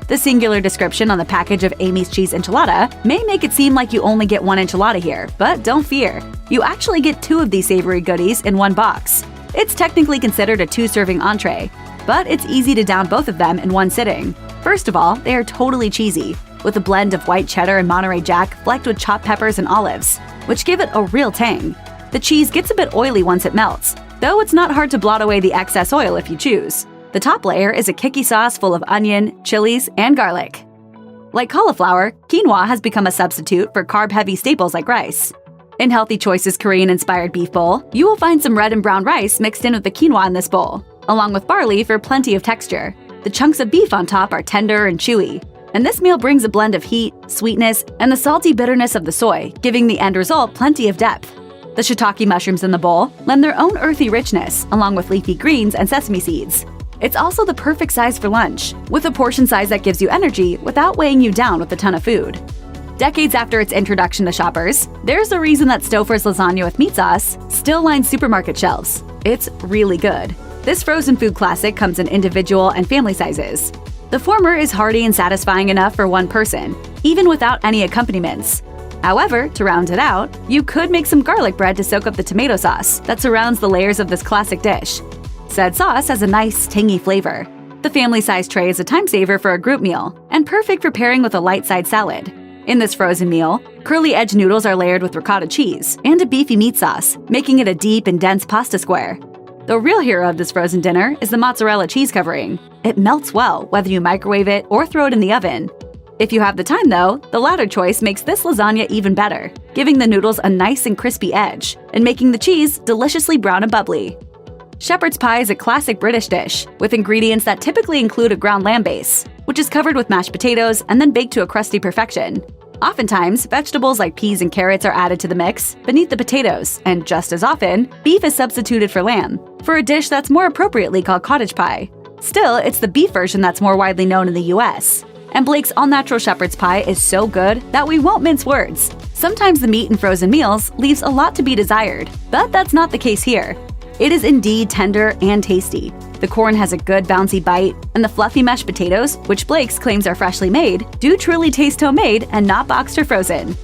The singular description on the package of Amy's Cheese Enchilada may make it seem like you only get one enchilada here, but don't fear. You actually get two of these savory goodies in one box. It's technically considered a two-serving entree, but it's easy to down both of them in one sitting. First of all, they are totally cheesy, with a blend of white cheddar and Monterey Jack flecked with chopped peppers and olives, which give it a real tang. The cheese gets a bit oily once it melts, though it's not hard to blot away the excess oil if you choose. The top layer is a kicky sauce full of onion, chilies, and garlic. Like cauliflower, quinoa has become a substitute for carb-heavy staples like rice. In Healthy Choices Korean-inspired beef bowl, you will find some red and brown rice mixed in with the quinoa in this bowl, along with barley for plenty of texture. The chunks of beef on top are tender and chewy, and this meal brings a blend of heat, sweetness, and the salty bitterness of the soy, giving the end result plenty of depth. The shiitake mushrooms in the bowl lend their own earthy richness, along with leafy greens and sesame seeds. It's also the perfect size for lunch, with a portion size that gives you energy without weighing you down with a ton of food. Decades after its introduction to shoppers, there's a reason that Stouffer's lasagna with meat sauce still lines supermarket shelves. It's really good. This frozen food classic comes in individual and family sizes. The former is hearty and satisfying enough for one person, even without any accompaniments. However, to round it out, you could make some garlic bread to soak up the tomato sauce that surrounds the layers of this classic dish. Said sauce has a nice, tangy flavor. The family-sized tray is a time saver for a group meal, and perfect for pairing with a light-side salad. In this frozen meal, curly-edged noodles are layered with ricotta cheese and a beefy meat sauce, making it a deep and dense pasta square. The real hero of this frozen dinner is the mozzarella cheese covering. It melts well, whether you microwave it or throw it in the oven. If you have the time though, the latter choice makes this lasagna even better, giving the noodles a nice and crispy edge, and making the cheese deliciously brown and bubbly. Shepherd's pie is a classic British dish, with ingredients that typically include a ground lamb base, which is covered with mashed potatoes and then baked to a crusty perfection. Oftentimes, vegetables like peas and carrots are added to the mix beneath the potatoes, and just as often, beef is substituted for lamb, for a dish that's more appropriately called cottage pie. Still, it's the beef version that's more widely known in the US. And Blake's all-natural shepherd's pie is so good that we won't mince words. Sometimes the meat in frozen meals leaves a lot to be desired, but that's not the case here. It is indeed tender and tasty. The corn has a good bouncy bite, and the fluffy mashed potatoes, which Blake's claims are freshly made, do truly taste homemade and not boxed or frozen.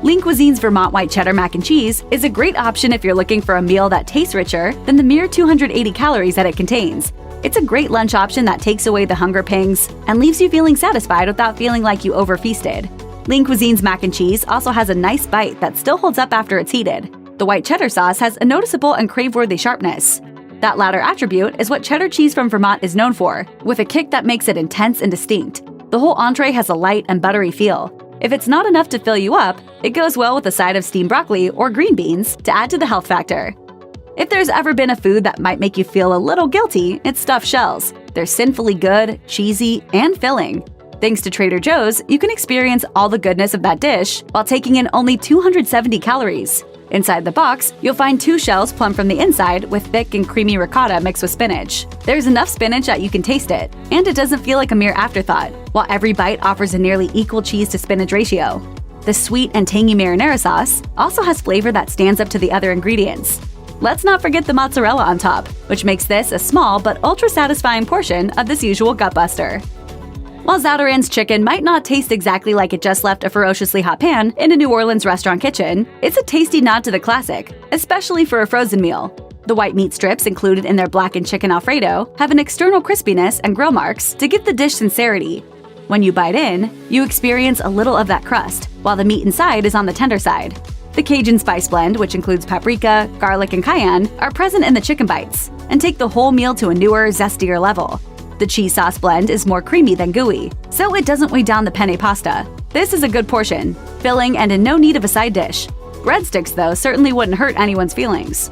Lean Cuisine's Vermont white cheddar mac and cheese is a great option if you're looking for a meal that tastes richer than the mere 280 calories that it contains. It's a great lunch option that takes away the hunger pangs and leaves you feeling satisfied without feeling like you overfeasted. Lean Cuisine's mac and cheese also has a nice bite that still holds up after it's heated. The white cheddar sauce has a noticeable and crave-worthy sharpness. That latter attribute is what cheddar cheese from Vermont is known for, with a kick that makes it intense and distinct. The whole entree has a light and buttery feel. If it's not enough to fill you up, it goes well with a side of steamed broccoli or green beans to add to the health factor. If there's ever been a food that might make you feel a little guilty, it's stuffed shells. They're sinfully good, cheesy, and filling. Thanks to Trader Joe's, you can experience all the goodness of that dish while taking in only 270 calories. Inside the box, you'll find 2 shells plump from the inside with thick and creamy ricotta mixed with spinach. There's enough spinach that you can taste it, and it doesn't feel like a mere afterthought, while every bite offers a nearly equal cheese to spinach ratio. The sweet and tangy marinara sauce also has flavor that stands up to the other ingredients. Let's not forget the mozzarella on top, which makes this a small but ultra-satisfying portion of this usual gutbuster. While Zatarain's chicken might not taste exactly like it just left a ferociously hot pan in a New Orleans restaurant kitchen, it's a tasty nod to the classic, especially for a frozen meal. The white meat strips included in their blackened chicken Alfredo have an external crispiness and grill marks to give the dish sincerity. When you bite in, you experience a little of that crust, while the meat inside is on the tender side. The Cajun spice blend, which includes paprika, garlic, and cayenne, are present in the chicken bites and take the whole meal to a newer, zestier level. The cheese sauce blend is more creamy than gooey, so it doesn't weigh down the penne pasta. This is a good portion, filling and in no need of a side dish. Breadsticks, though, certainly wouldn't hurt anyone's feelings.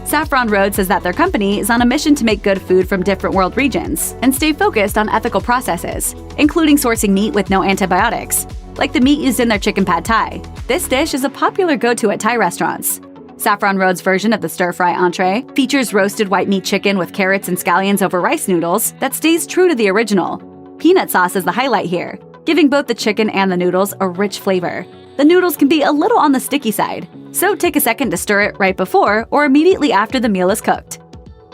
Saffron Road says that their company is on a mission to make good food from different world regions and stay focused on ethical processes, including sourcing meat with no antibiotics, like the meat used in their chicken pad thai. This dish is a popular go-to at Thai restaurants. Saffron Road's version of the stir-fry entree features roasted white meat chicken with carrots and scallions over rice noodles that stays true to the original. Peanut sauce is the highlight here, giving both the chicken and the noodles a rich flavor. The noodles can be a little on the sticky side, so take a second to stir it right before or immediately after the meal is cooked.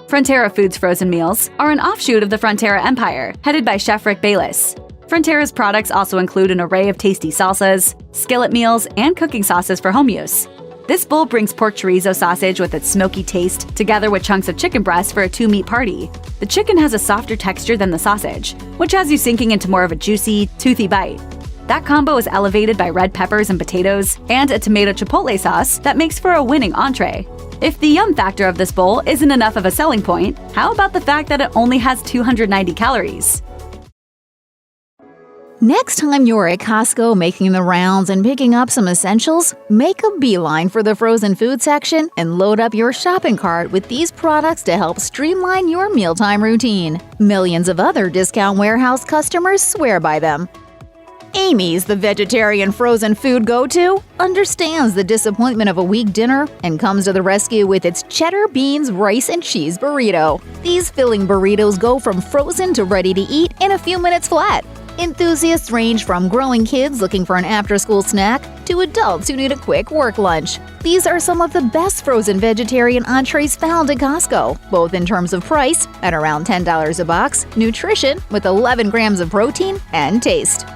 Frontera Foods frozen meals are an offshoot of the Frontera Empire, headed by Chef Rick Bayless. Frontera's products also include an array of tasty salsas, skillet meals, and cooking sauces for home use. This bowl brings pork chorizo sausage with its smoky taste together with chunks of chicken breast for a 2-meat party. The chicken has a softer texture than the sausage, which has you sinking into more of a juicy, toothy bite. That combo is elevated by red peppers and potatoes and a tomato chipotle sauce that makes for a winning entree. If the yum factor of this bowl isn't enough of a selling point, how about the fact that it only has 290 calories? Next time you're at Costco making the rounds and picking up some essentials, make a beeline for the frozen food section and load up your shopping cart with these products to help streamline your mealtime routine. Millions of other Discount Warehouse customers swear by them. Amy's, the vegetarian frozen food go-to, understands the disappointment of a weak dinner and comes to the rescue with its cheddar beans, rice, and cheese burrito. These filling burritos go from frozen to ready to eat in a few minutes flat. Enthusiasts range from growing kids looking for an after-school snack to adults who need a quick work lunch. These are some of the best frozen vegetarian entrees found at Costco, both in terms of price, at around $10 a box, nutrition, with 11 grams of protein, and taste.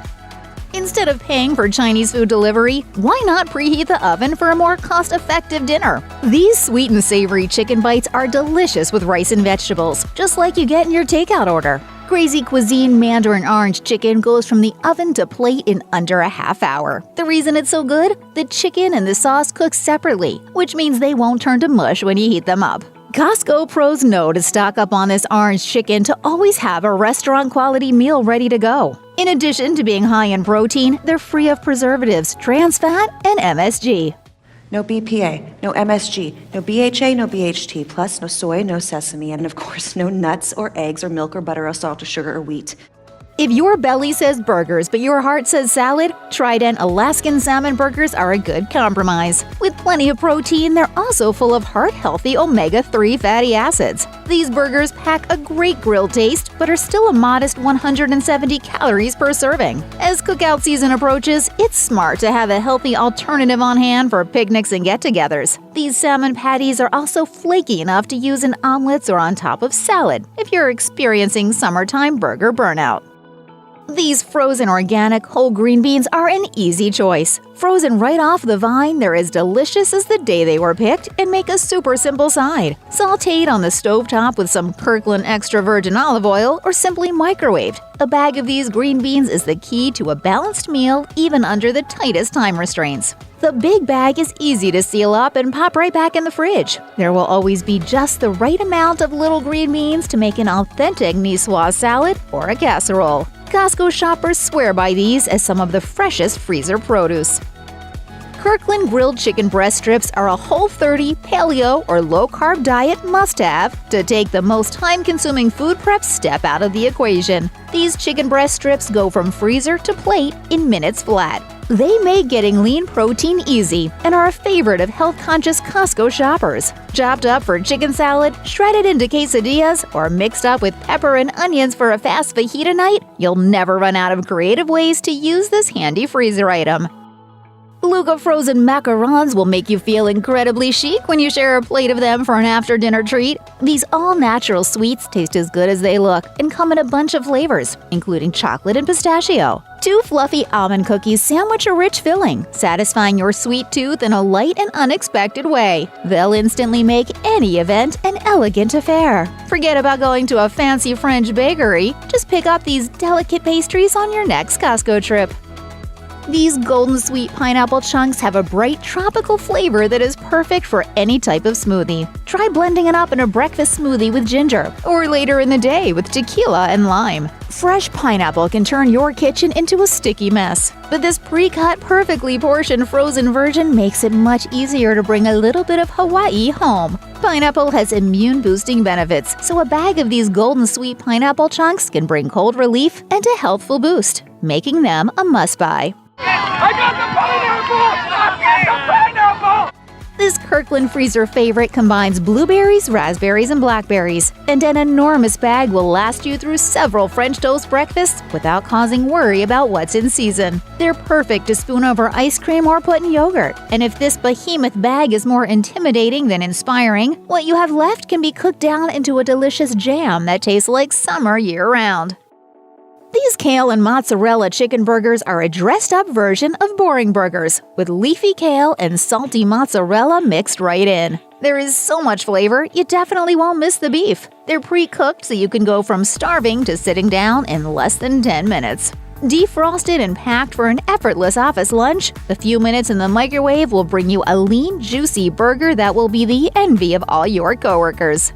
Instead of paying for Chinese food delivery, why not preheat the oven for a more cost-effective dinner? These sweet and savory chicken bites are delicious with rice and vegetables, just like you get in your takeout order. Crazy Cuisine Mandarin Orange chicken goes from the oven to plate in under a half hour. The reason it's so good? The chicken and the sauce cook separately, which means they won't turn to mush when you heat them up. Costco pros know to stock up on this orange chicken to always have a restaurant-quality meal ready to go. In addition to being high in protein, they're free of preservatives, trans fat, and MSG. No BPA, no MSG, no BHA, no BHT, plus no soy, no sesame, and of course no nuts or eggs or milk or butter or salt or sugar or wheat. If your belly says burgers but your heart says salad, Trident Alaskan salmon burgers are a good compromise. With plenty of protein, they're also full of heart-healthy omega-3 fatty acids. These burgers pack a great grilled taste but are still a modest 170 calories per serving. As cookout season approaches, it's smart to have a healthy alternative on hand for picnics and get-togethers. These salmon patties are also flaky enough to use in omelets or on top of salad if you're experiencing summertime burger burnout. These frozen organic whole green beans are an easy choice. Frozen right off the vine, they're as delicious as the day they were picked and make a super simple side. Sautéed on the stovetop with some Kirkland extra virgin olive oil or simply microwaved. A bag of these green beans is the key to a balanced meal even under the tightest time restraints. The big bag is easy to seal up and pop right back in the fridge. There will always be just the right amount of little green beans to make an authentic niçoise salad or a casserole. Costco shoppers swear by these as some of the freshest freezer produce. Kirkland grilled chicken breast strips are a Whole30, paleo, or low-carb diet must-have to take the most time-consuming food prep step out of the equation. These chicken breast strips go from freezer to plate in minutes flat. They make getting lean protein easy and are a favorite of health-conscious Costco shoppers. Chopped up for chicken salad, shredded into quesadillas, or mixed up with pepper and onions for a fast fajita night, you'll never run out of creative ways to use this handy freezer item. Luca frozen macarons will make you feel incredibly chic when you share a plate of them for an after-dinner treat. These all-natural sweets taste as good as they look and come in a bunch of flavors, including chocolate and pistachio. 2 fluffy almond cookies sandwich a rich filling, satisfying your sweet tooth in a light and unexpected way. They'll instantly make any event an elegant affair. Forget about going to a fancy French bakery. Just pick up these delicate pastries on your next Costco trip. These golden sweet pineapple chunks have a bright tropical flavor that is perfect for any type of smoothie. Try blending it up in a breakfast smoothie with ginger, or later in the day with tequila and lime. Fresh pineapple can turn your kitchen into a sticky mess, but this pre-cut, perfectly portioned frozen version makes it much easier to bring a little bit of Hawaii home. Pineapple has immune-boosting benefits, so a bag of these golden sweet pineapple chunks can bring cold relief and a healthful boost, making them a must-buy. I got the pineapple! I got the pineapple! This Kirkland freezer favorite combines blueberries, raspberries, and blackberries, and an enormous bag will last you through several French toast breakfasts without causing worry about what's in season. They're perfect to spoon over ice cream or put in yogurt, and if this behemoth bag is more intimidating than inspiring, what you have left can be cooked down into a delicious jam that tastes like summer year-round. These kale and mozzarella chicken burgers are a dressed-up version of boring burgers, with leafy kale and salty mozzarella mixed right in. There is so much flavor, you definitely won't miss the beef. They're pre-cooked so you can go from starving to sitting down in less than 10 minutes. Defrosted and packed for an effortless office lunch, a few minutes in the microwave will bring you a lean, juicy burger that will be the envy of all your coworkers.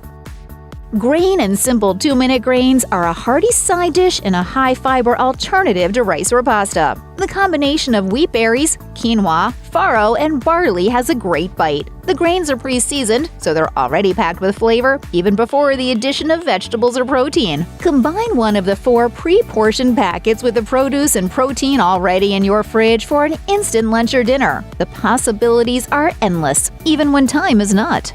Grain and simple 2-minute grains are a hearty side dish and a high-fiber alternative to rice or pasta. The combination of wheat berries, quinoa, farro, and barley has a great bite. The grains are pre-seasoned, so they're already packed with flavor, even before the addition of vegetables or protein. Combine one of the 4 pre-portioned packets with the produce and protein already in your fridge for an instant lunch or dinner. The possibilities are endless, even when time is not.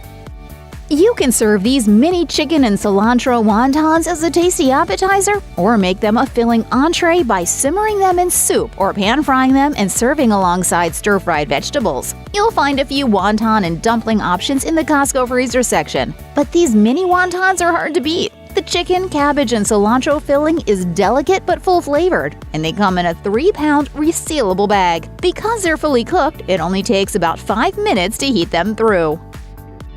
You can serve these mini chicken and cilantro wontons as a tasty appetizer, or make them a filling entree by simmering them in soup or pan-frying them and serving alongside stir-fried vegetables. You'll find a few wonton and dumpling options in the Costco freezer section, but these mini wontons are hard to beat. The chicken, cabbage, and cilantro filling is delicate but full-flavored, and they come in a 3-pound resealable bag. Because they're fully cooked, it only takes about 5 minutes to heat them through.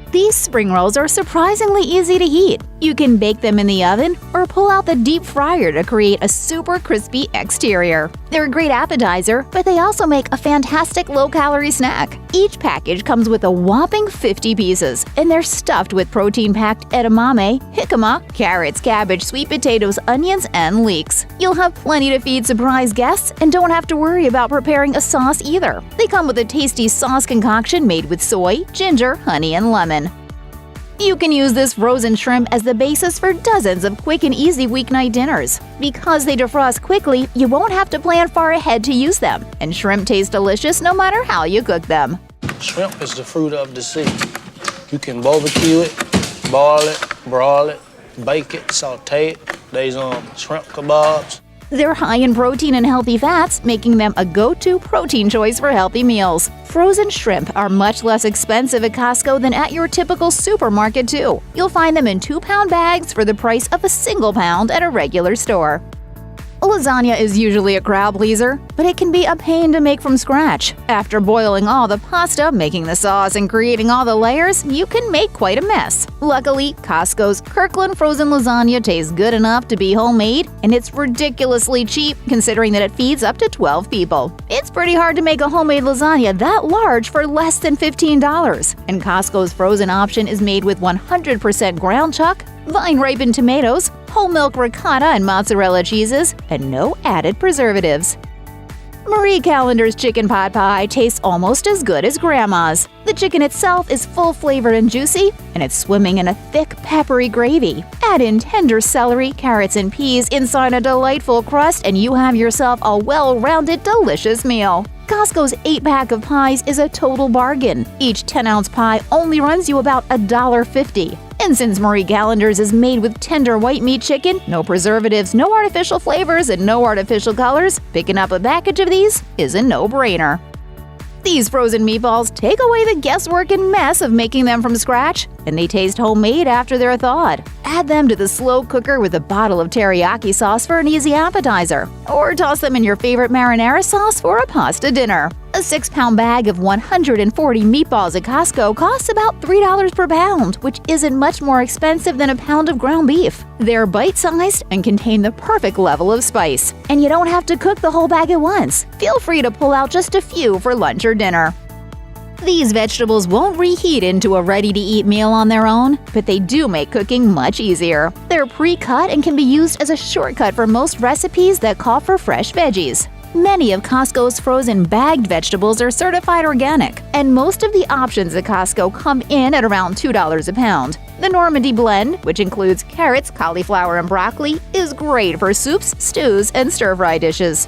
These spring rolls are surprisingly easy to heat. You can bake them in the oven or pull out the deep fryer to create a super crispy exterior. They're a great appetizer, but they also make a fantastic low-calorie snack. Each package comes with a whopping 50 pieces, and they're stuffed with protein-packed edamame, jicama, carrots, cabbage, sweet potatoes, onions, and leeks. You'll have plenty to feed surprise guests and don't have to worry about preparing a sauce either. They come with a tasty sauce concoction made with soy, ginger, honey, and lemon. You can use this frozen shrimp as the basis for dozens of quick and easy weeknight dinners. Because they defrost quickly, you won't have to plan far ahead to use them, and shrimp taste delicious no matter how you cook them. Shrimp is the fruit of the sea. You can barbecue it, boil it, broil it, bake it, saute it. There's shrimp kebabs. They're high in protein and healthy fats, making them a go-to protein choice for healthy meals. Frozen shrimp are much less expensive at Costco than at your typical supermarket, too. You'll find them in 2-pound bags for the price of a single pound at a regular store. Lasagna is usually a crowd pleaser, but it can be a pain to make from scratch. After boiling all the pasta, making the sauce, and creating all the layers, you can make quite a mess. Luckily, Costco's Kirkland frozen lasagna tastes good enough to be homemade, and it's ridiculously cheap considering that it feeds up to 12 people. It's pretty hard to make a homemade lasagna that large for less than $15, and Costco's frozen option is made with 100% ground chuck, vine-ripened tomatoes, whole milk ricotta and mozzarella cheeses, and no added preservatives. Marie Callender's chicken pot pie tastes almost as good as Grandma's. The chicken itself is full-flavored and juicy, and it's swimming in a thick, peppery gravy. Add in tender celery, carrots, and peas inside a delightful crust, and you have yourself a well-rounded, delicious meal. Costco's 8-pack of pies is a total bargain. Each 10-ounce pie only runs you about $1.50. And since Marie Callender's is made with tender white meat chicken, no preservatives, no artificial flavors, and no artificial colors, picking up a package of these is a no-brainer. These frozen meatballs take away the guesswork and mess of making them from scratch, and they taste homemade after they're thawed. Add them to the slow cooker with a bottle of teriyaki sauce for an easy appetizer, or toss them in your favorite marinara sauce for a pasta dinner. A 6-pound bag of 140 meatballs at Costco costs about $3 per pound, which isn't much more expensive than a pound of ground beef. They're bite-sized and contain the perfect level of spice. And you don't have to cook the whole bag at once. Feel free to pull out just a few for lunch or dinner. These vegetables won't reheat into a ready-to-eat meal on their own, but they do make cooking much easier. They're pre-cut and can be used as a shortcut for most recipes that call for fresh veggies. Many of Costco's frozen bagged vegetables are certified organic, and most of the options at Costco come in at around $2 a pound. The Normandy blend, which includes carrots, cauliflower, and broccoli, is great for soups, stews, and stir-fry dishes.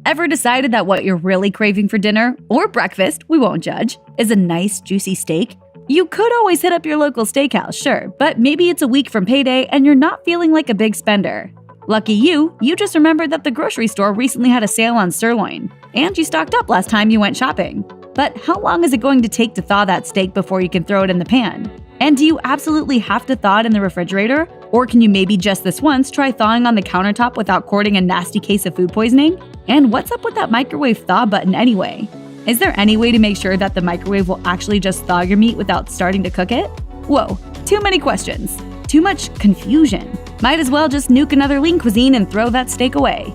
Ever decided that what you're really craving for dinner, or breakfast, we won't judge, is a nice, juicy steak? You could always hit up your local steakhouse, sure, but maybe it's a week from payday and you're not feeling like a big spender. Lucky you just remembered that the grocery store recently had a sale on sirloin, and you stocked up last time you went shopping. But how long is it going to take to thaw that steak before you can throw it in the pan? And do you absolutely have to thaw it in the refrigerator? Or can you maybe just this once try thawing on the countertop without courting a nasty case of food poisoning? And what's up with that microwave thaw button anyway? Is there any way to make sure that the microwave will actually just thaw your meat without starting to cook it? Whoa, too many questions. Too much confusion. Might as well just nuke another lean cuisine and throw that steak away.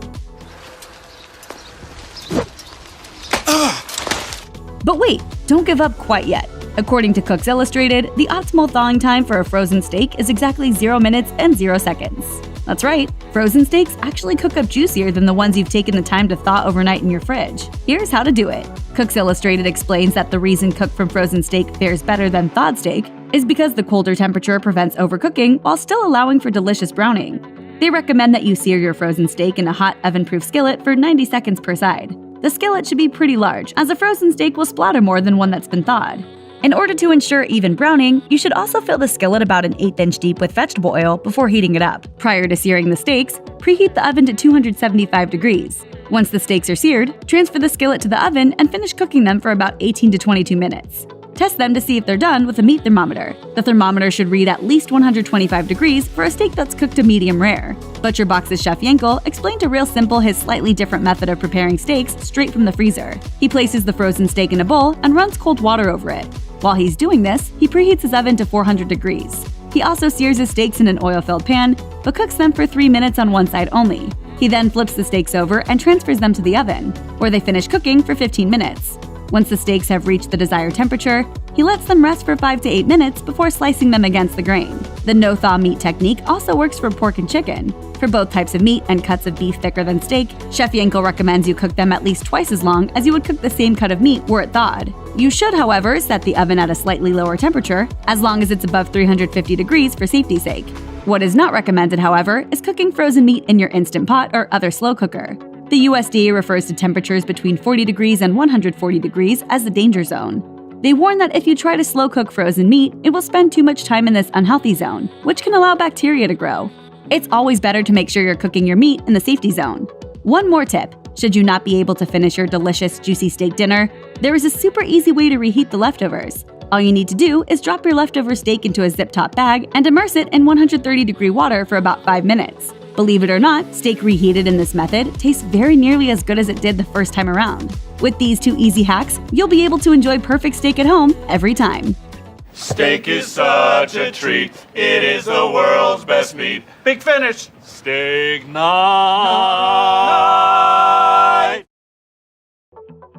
But wait, don't give up quite yet. According to Cooks Illustrated, the optimal thawing time for a frozen steak is exactly 0 minutes and 0 seconds. That's right, frozen steaks actually cook up juicier than the ones you've taken the time to thaw overnight in your fridge. Here's how to do it. Cooks Illustrated explains that the reason cooked from frozen steak fares better than thawed steak is because the colder temperature prevents overcooking while still allowing for delicious browning. They recommend that you sear your frozen steak in a hot oven-proof skillet for 90 seconds per side. The skillet should be pretty large, as a frozen steak will splatter more than one that's been thawed. In order to ensure even browning, you should also fill the skillet about an 1/8 inch deep with vegetable oil before heating it up. Prior to searing the steaks, preheat the oven to 275 degrees. Once the steaks are seared, transfer the skillet to the oven and finish cooking them for about 18 to 22 minutes. Test them to see if they're done with a meat thermometer. The thermometer should read at least 125 degrees for a steak that's cooked to medium rare. Butcher Box's Chef Yankel explained to Real Simple his slightly different method of preparing steaks straight from the freezer. He places the frozen steak in a bowl and runs cold water over it. While he's doing this, he preheats his oven to 400 degrees. He also sears his steaks in an oil-filled pan, but cooks them for 3 minutes on one side only. He then flips the steaks over and transfers them to the oven, where they finish cooking for 15 minutes. Once the steaks have reached the desired temperature, he lets them rest for 5 to 8 minutes before slicing them against the grain. The no-thaw meat technique also works for pork and chicken. For both types of meat and cuts of beef thicker than steak, Chef Yankel recommends you cook them at least twice as long as you would cook the same cut of meat were it thawed. You should, however, set the oven at a slightly lower temperature, as long as it's above 350 degrees for safety's sake. What is not recommended, however, is cooking frozen meat in your Instant Pot or other slow cooker. The USDA refers to temperatures between 40 degrees and 140 degrees as the danger zone. They warn that if you try to slow cook frozen meat, it will spend too much time in this unhealthy zone, which can allow bacteria to grow. It's always better to make sure you're cooking your meat in the safety zone. One more tip: should you not be able to finish your delicious, juicy steak dinner, there is a super easy way to reheat the leftovers. All you need to do is drop your leftover steak into a zip-top bag and immerse it in 130-degree water for about 5 minutes. Believe it or not, steak reheated in this method tastes very nearly as good as it did the first time around. With these 2 easy hacks, you'll be able to enjoy perfect steak at home every time. Steak is such a treat. It is the world's best meat. Big finish. Steak night.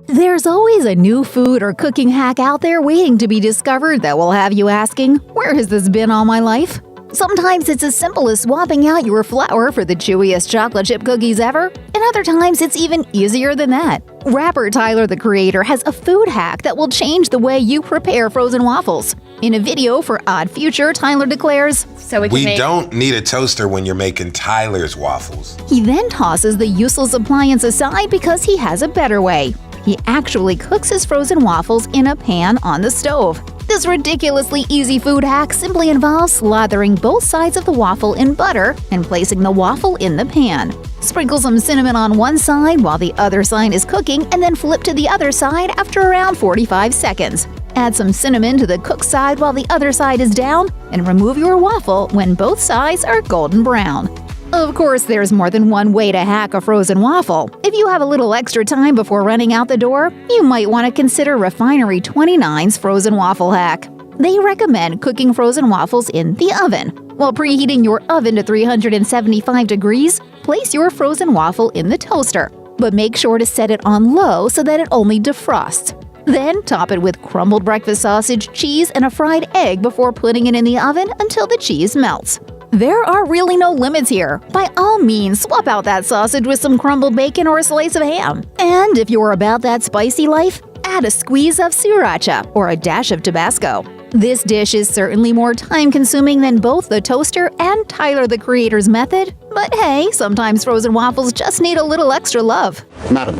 There's always a new food or cooking hack out there waiting to be discovered that will have you asking, where has this been all my life? Sometimes it's as simple as swapping out your flour for the chewiest chocolate chip cookies ever, and other times it's even easier than that. Rapper Tyler, the Creator, has a food hack that will change the way you prepare frozen waffles. In a video for Odd Future, Tyler declares, We don't need a toaster when you're making Tyler's waffles. He then tosses the useless appliance aside because he has a better way. He actually cooks his frozen waffles in a pan on the stove. This ridiculously easy food hack simply involves slathering both sides of the waffle in butter and placing the waffle in the pan. Sprinkle some cinnamon on one side while the other side is cooking, and then flip to the other side after around 45 seconds. Add some cinnamon to the cooked side while the other side is down, and remove your waffle when both sides are golden brown. Of course, there's more than one way to hack a frozen waffle. If you have a little extra time before running out the door, you might want to consider Refinery 29's frozen waffle hack. They recommend cooking frozen waffles in the oven. While preheating your oven to 375 degrees, place your frozen waffle in the toaster, but make sure to set it on low so that it only defrosts. Then top it with crumbled breakfast sausage, cheese, and a fried egg before putting it in the oven until the cheese melts. There are really no limits here. By all means, swap out that sausage with some crumbled bacon or a slice of ham. And if you're about that spicy life, add a squeeze of sriracha or a dash of Tabasco. This dish is certainly more time-consuming than both the toaster and Tyler, the Creator's method, but hey, sometimes frozen waffles just need a little extra love. Madam,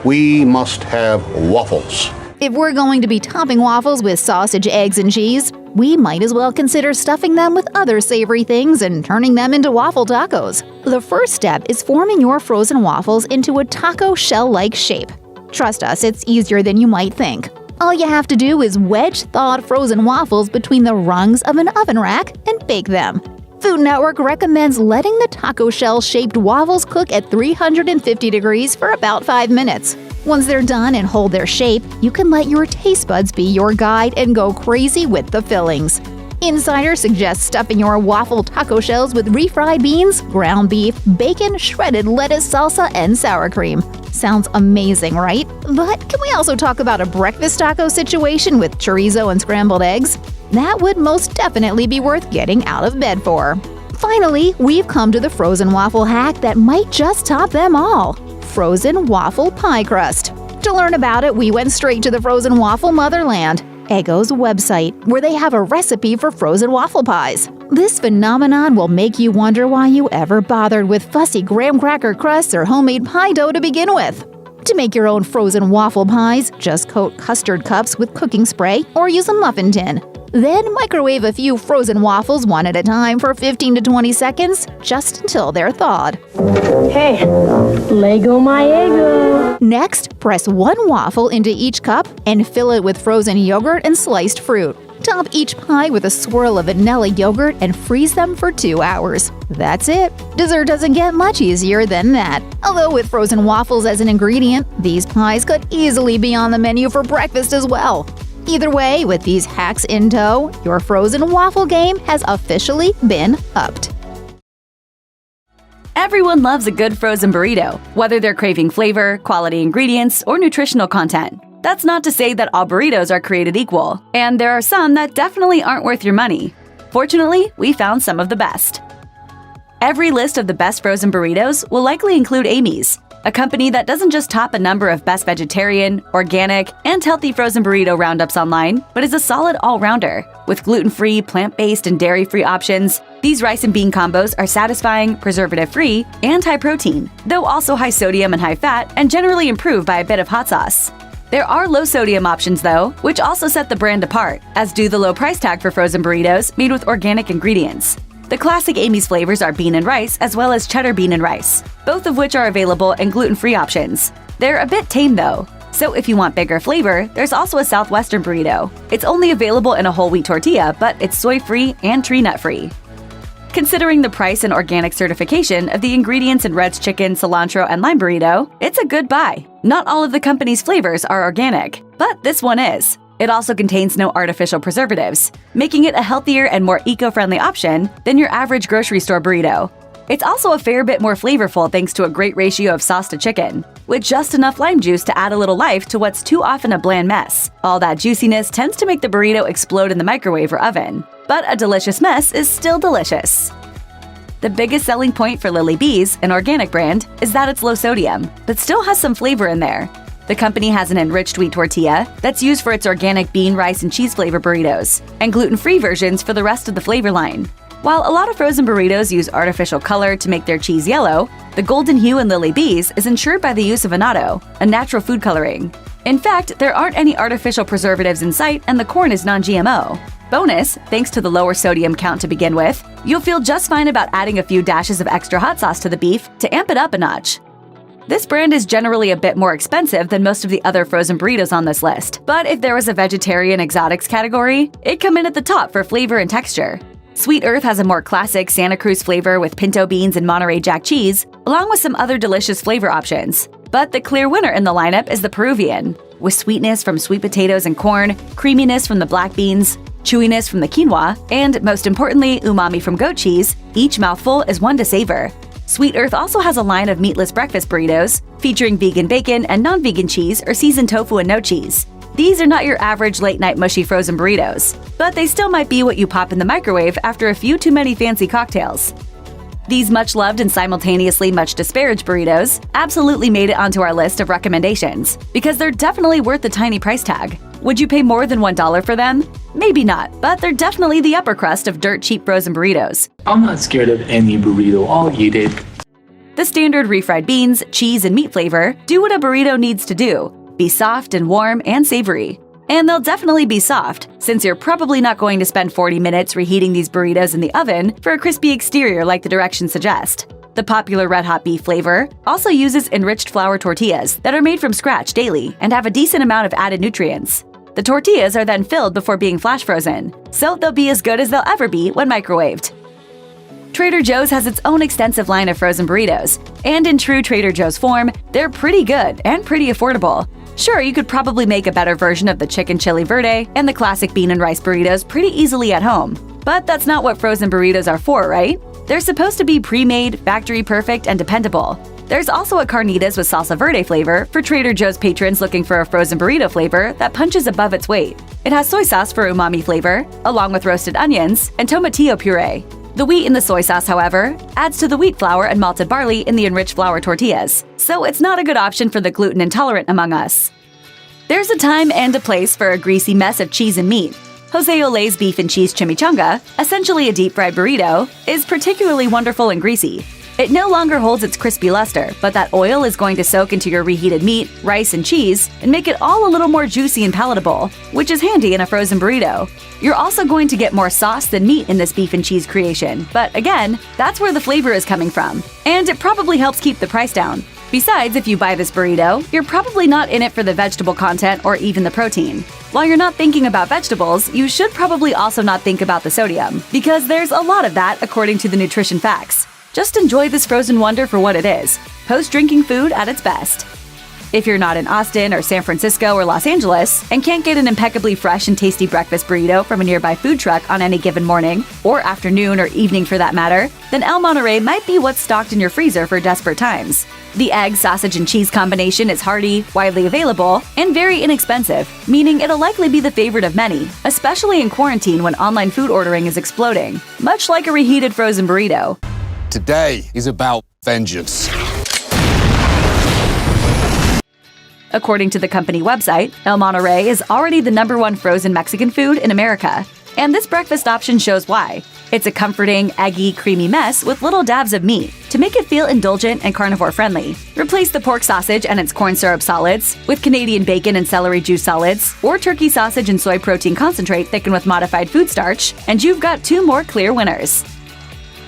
we must have waffles. If we're going to be topping waffles with sausage, eggs, and cheese, we might as well consider stuffing them with other savory things and turning them into waffle tacos. The first step is forming your frozen waffles into a taco shell-like shape. Trust us, it's easier than you might think. All you have to do is wedge thawed frozen waffles between the rungs of an oven rack and bake them. Food Network recommends letting the taco shell-shaped waffles cook at 350 degrees for about 5 minutes. Once they're done and hold their shape, you can let your taste buds be your guide and go crazy with the fillings. Insider suggests stuffing your waffle taco shells with refried beans, ground beef, bacon, shredded lettuce, salsa, and sour cream. Sounds amazing, right? But can we also talk about a breakfast taco situation with chorizo and scrambled eggs? That would most definitely be worth getting out of bed for. Finally, we've come to the frozen waffle hack that might just top them all. Frozen waffle pie crust. To learn about it, we went straight to the frozen waffle motherland, Eggo's website, where they have a recipe for frozen waffle pies. This phenomenon will make you wonder why you ever bothered with fussy graham cracker crusts or homemade pie dough to begin with. To make your own frozen waffle pies, just coat custard cups with cooking spray or use a muffin tin. Then microwave a few frozen waffles one at a time for 15 to 20 seconds, just until they're thawed. Hey, Lego my Eggo. Next, press one waffle into each cup and fill it with frozen yogurt and sliced fruit. Top each pie with a swirl of vanilla yogurt and freeze them for 2 hours. That's it. Dessert doesn't get much easier than that. Although with frozen waffles as an ingredient, these pies could easily be on the menu for breakfast as well. Either way, with these hacks in tow, your frozen waffle game has officially been upped. Everyone loves a good frozen burrito, whether they're craving flavor, quality ingredients, or nutritional content. That's not to say that all burritos are created equal, and there are some that definitely aren't worth your money. Fortunately, we found some of the best. Every list of the best frozen burritos will likely include Amy's, a company that doesn't just top a number of best vegetarian, organic, and healthy frozen burrito roundups online, but is a solid all-rounder. With gluten-free, plant-based, and dairy-free options, these rice and bean combos are satisfying, preservative-free, and high-protein, though also high-sodium and high-fat, and generally improved by a bit of hot sauce. There are low-sodium options, though, which also set the brand apart, as do the low price tag for frozen burritos made with organic ingredients. The classic Amy's flavors are bean and rice, as well as cheddar bean and rice, both of which are available in gluten-free options. They're a bit tame, though. So if you want bigger flavor, there's also a Southwestern burrito. It's only available in a whole wheat tortilla, but it's soy-free and tree nut-free. Considering the price and organic certification of the ingredients in Red's Chicken, Cilantro, and Lime Burrito, it's a good buy. Not all of the company's flavors are organic, but this one is. It also contains no artificial preservatives, making it a healthier and more eco-friendly option than your average grocery store burrito. It's also a fair bit more flavorful thanks to a great ratio of sauce to chicken, with just enough lime juice to add a little life to what's too often a bland mess. All that juiciness tends to make the burrito explode in the microwave or oven, but a delicious mess is still delicious. The biggest selling point for Lily Bees, an organic brand, is that it's low sodium, but still has some flavor in there. The company has an enriched wheat tortilla that's used for its organic bean, rice, and cheese flavor burritos, and gluten-free versions for the rest of the flavor line. While a lot of frozen burritos use artificial color to make their cheese yellow, the golden hue in Lily Bees is ensured by the use of annatto, a natural food coloring. In fact, there aren't any artificial preservatives in sight and the corn is non-GMO. Bonus, thanks to the lower sodium count to begin with, you'll feel just fine about adding a few dashes of extra hot sauce to the beef to amp it up a notch. This brand is generally a bit more expensive than most of the other frozen burritos on this list, but if there was a vegetarian exotics category, it'd come in at the top for flavor and texture. Sweet Earth has a more classic Santa Cruz flavor with pinto beans and Monterey Jack cheese, along with some other delicious flavor options. But the clear winner in the lineup is the Peruvian, with sweetness from sweet potatoes and corn, creaminess from the black beans, chewiness from the quinoa, and most importantly, umami from goat cheese. Each mouthful is one to savor. Sweet Earth also has a line of meatless breakfast burritos, featuring vegan bacon and non-vegan cheese or seasoned tofu and no cheese. These are not your average late-night mushy frozen burritos, but they still might be what you pop in the microwave after a few too many fancy cocktails. These much-loved and simultaneously much-disparaged burritos absolutely made it onto our list of recommendations, because they're definitely worth the tiny price tag. Would you pay more than $1 for them? Maybe not, but they're definitely the upper crust of dirt-cheap frozen burritos. I'm not scared of any burrito, I'll eat it. The standard refried beans, cheese, and meat flavor do what a burrito needs to do: be soft and warm and savory. And they'll definitely be soft, since you're probably not going to spend 40 minutes reheating these burritos in the oven for a crispy exterior like the directions suggest. The popular red hot beef flavor also uses enriched flour tortillas that are made from scratch daily and have a decent amount of added nutrients. The tortillas are then filled before being flash frozen, so they'll be as good as they'll ever be when microwaved. Trader Joe's has its own extensive line of frozen burritos, and in true Trader Joe's form, they're pretty good and pretty affordable. Sure, you could probably make a better version of the chicken chili verde and the classic bean and rice burritos pretty easily at home. But that's not what frozen burritos are for, right? They're supposed to be pre-made, factory perfect, and dependable. There's also a carnitas with salsa verde flavor for Trader Joe's patrons looking for a frozen burrito flavor that punches above its weight. It has soy sauce for umami flavor, along with roasted onions and tomatillo puree. The wheat in the soy sauce, however, adds to the wheat flour and malted barley in the enriched flour tortillas, so it's not a good option for the gluten intolerant among us. There's a time and a place for a greasy mess of cheese and meat. Jose Ole's beef and cheese chimichanga, essentially a deep-fried burrito, is particularly wonderful and greasy. It no longer holds its crispy luster, but that oil is going to soak into your reheated meat, rice, and cheese and make it all a little more juicy and palatable, which is handy in a frozen burrito. You're also going to get more sauce than meat in this beef and cheese creation, but again, that's where the flavor is coming from, and it probably helps keep the price down. Besides, if you buy this burrito, you're probably not in it for the vegetable content or even the protein. While you're not thinking about vegetables, you should probably also not think about the sodium, because there's a lot of that according to the nutrition facts. Just enjoy this frozen wonder for what it is: post-drinking food at its best. If you're not in Austin or San Francisco or Los Angeles and can't get an impeccably fresh and tasty breakfast burrito from a nearby food truck on any given morning, or afternoon or evening for that matter, then El Monterey might be what's stocked in your freezer for desperate times. The egg, sausage, and cheese combination is hearty, widely available, and very inexpensive, meaning it'll likely be the favorite of many, especially in quarantine when online food ordering is exploding, much like a reheated frozen burrito. Today is about vengeance. According to the company website, El Monterey is already the #1 frozen Mexican food in America. And this breakfast option shows why. It's a comforting, eggy, creamy mess with little dabs of meat to make it feel indulgent and carnivore-friendly. Replace the pork sausage and its corn syrup solids with Canadian bacon and celery juice solids, or turkey sausage and soy protein concentrate thickened with modified food starch, and you've got 2 more clear winners.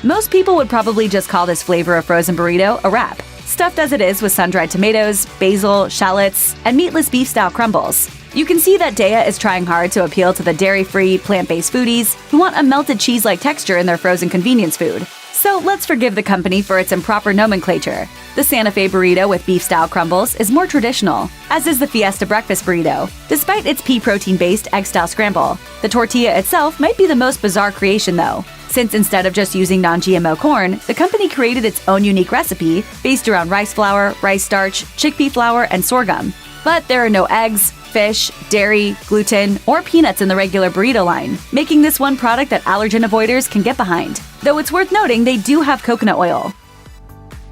Most people would probably just call this flavor of frozen burrito a wrap, stuffed as it is with sun-dried tomatoes, basil, shallots, and meatless beef-style crumbles. You can see that Daya is trying hard to appeal to the dairy-free, plant-based foodies who want a melted cheese-like texture in their frozen convenience food. So let's forgive the company for its improper nomenclature. The Santa Fe burrito with beef-style crumbles is more traditional, as is the Fiesta breakfast burrito, despite its pea protein-based egg-style scramble. The tortilla itself might be the most bizarre creation, though, since instead of just using non-GMO corn, the company created its own unique recipe based around rice flour, rice starch, chickpea flour, and sorghum. But there are no eggs, fish, dairy, gluten, or peanuts in the regular burrito line, making this one product that allergen avoiders can get behind. Though it's worth noting they do have coconut oil.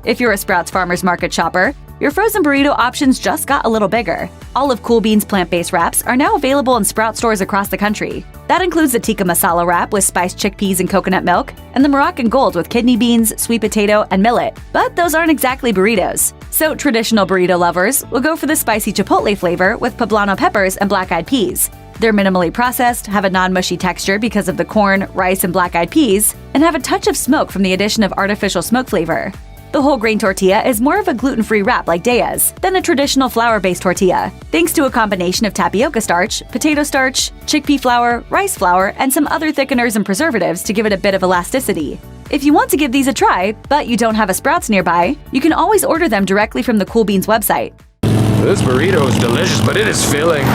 If you're a Sprouts Farmers Market shopper, your frozen burrito options just got a little bigger. All of Cool Beans plant-based wraps are now available in Sprouts stores across the country. That includes the tikka masala wrap with spiced chickpeas and coconut milk, and the Moroccan Gold with kidney beans, sweet potato, and millet. But those aren't exactly burritos. So traditional burrito lovers will go for the spicy chipotle flavor with poblano peppers and black-eyed peas. They're minimally processed, have a non-mushy texture because of the corn, rice, and black-eyed peas, and have a touch of smoke from the addition of artificial smoke flavor. The whole grain tortilla is more of a gluten-free wrap like Daya's than a traditional flour-based tortilla, thanks to a combination of tapioca starch, potato starch, chickpea flour, rice flour, and some other thickeners and preservatives to give it a bit of elasticity. If you want to give these a try, but you don't have a Sprouts nearby, you can always order them directly from the Cool Beans website. This burrito is delicious, but it is filling.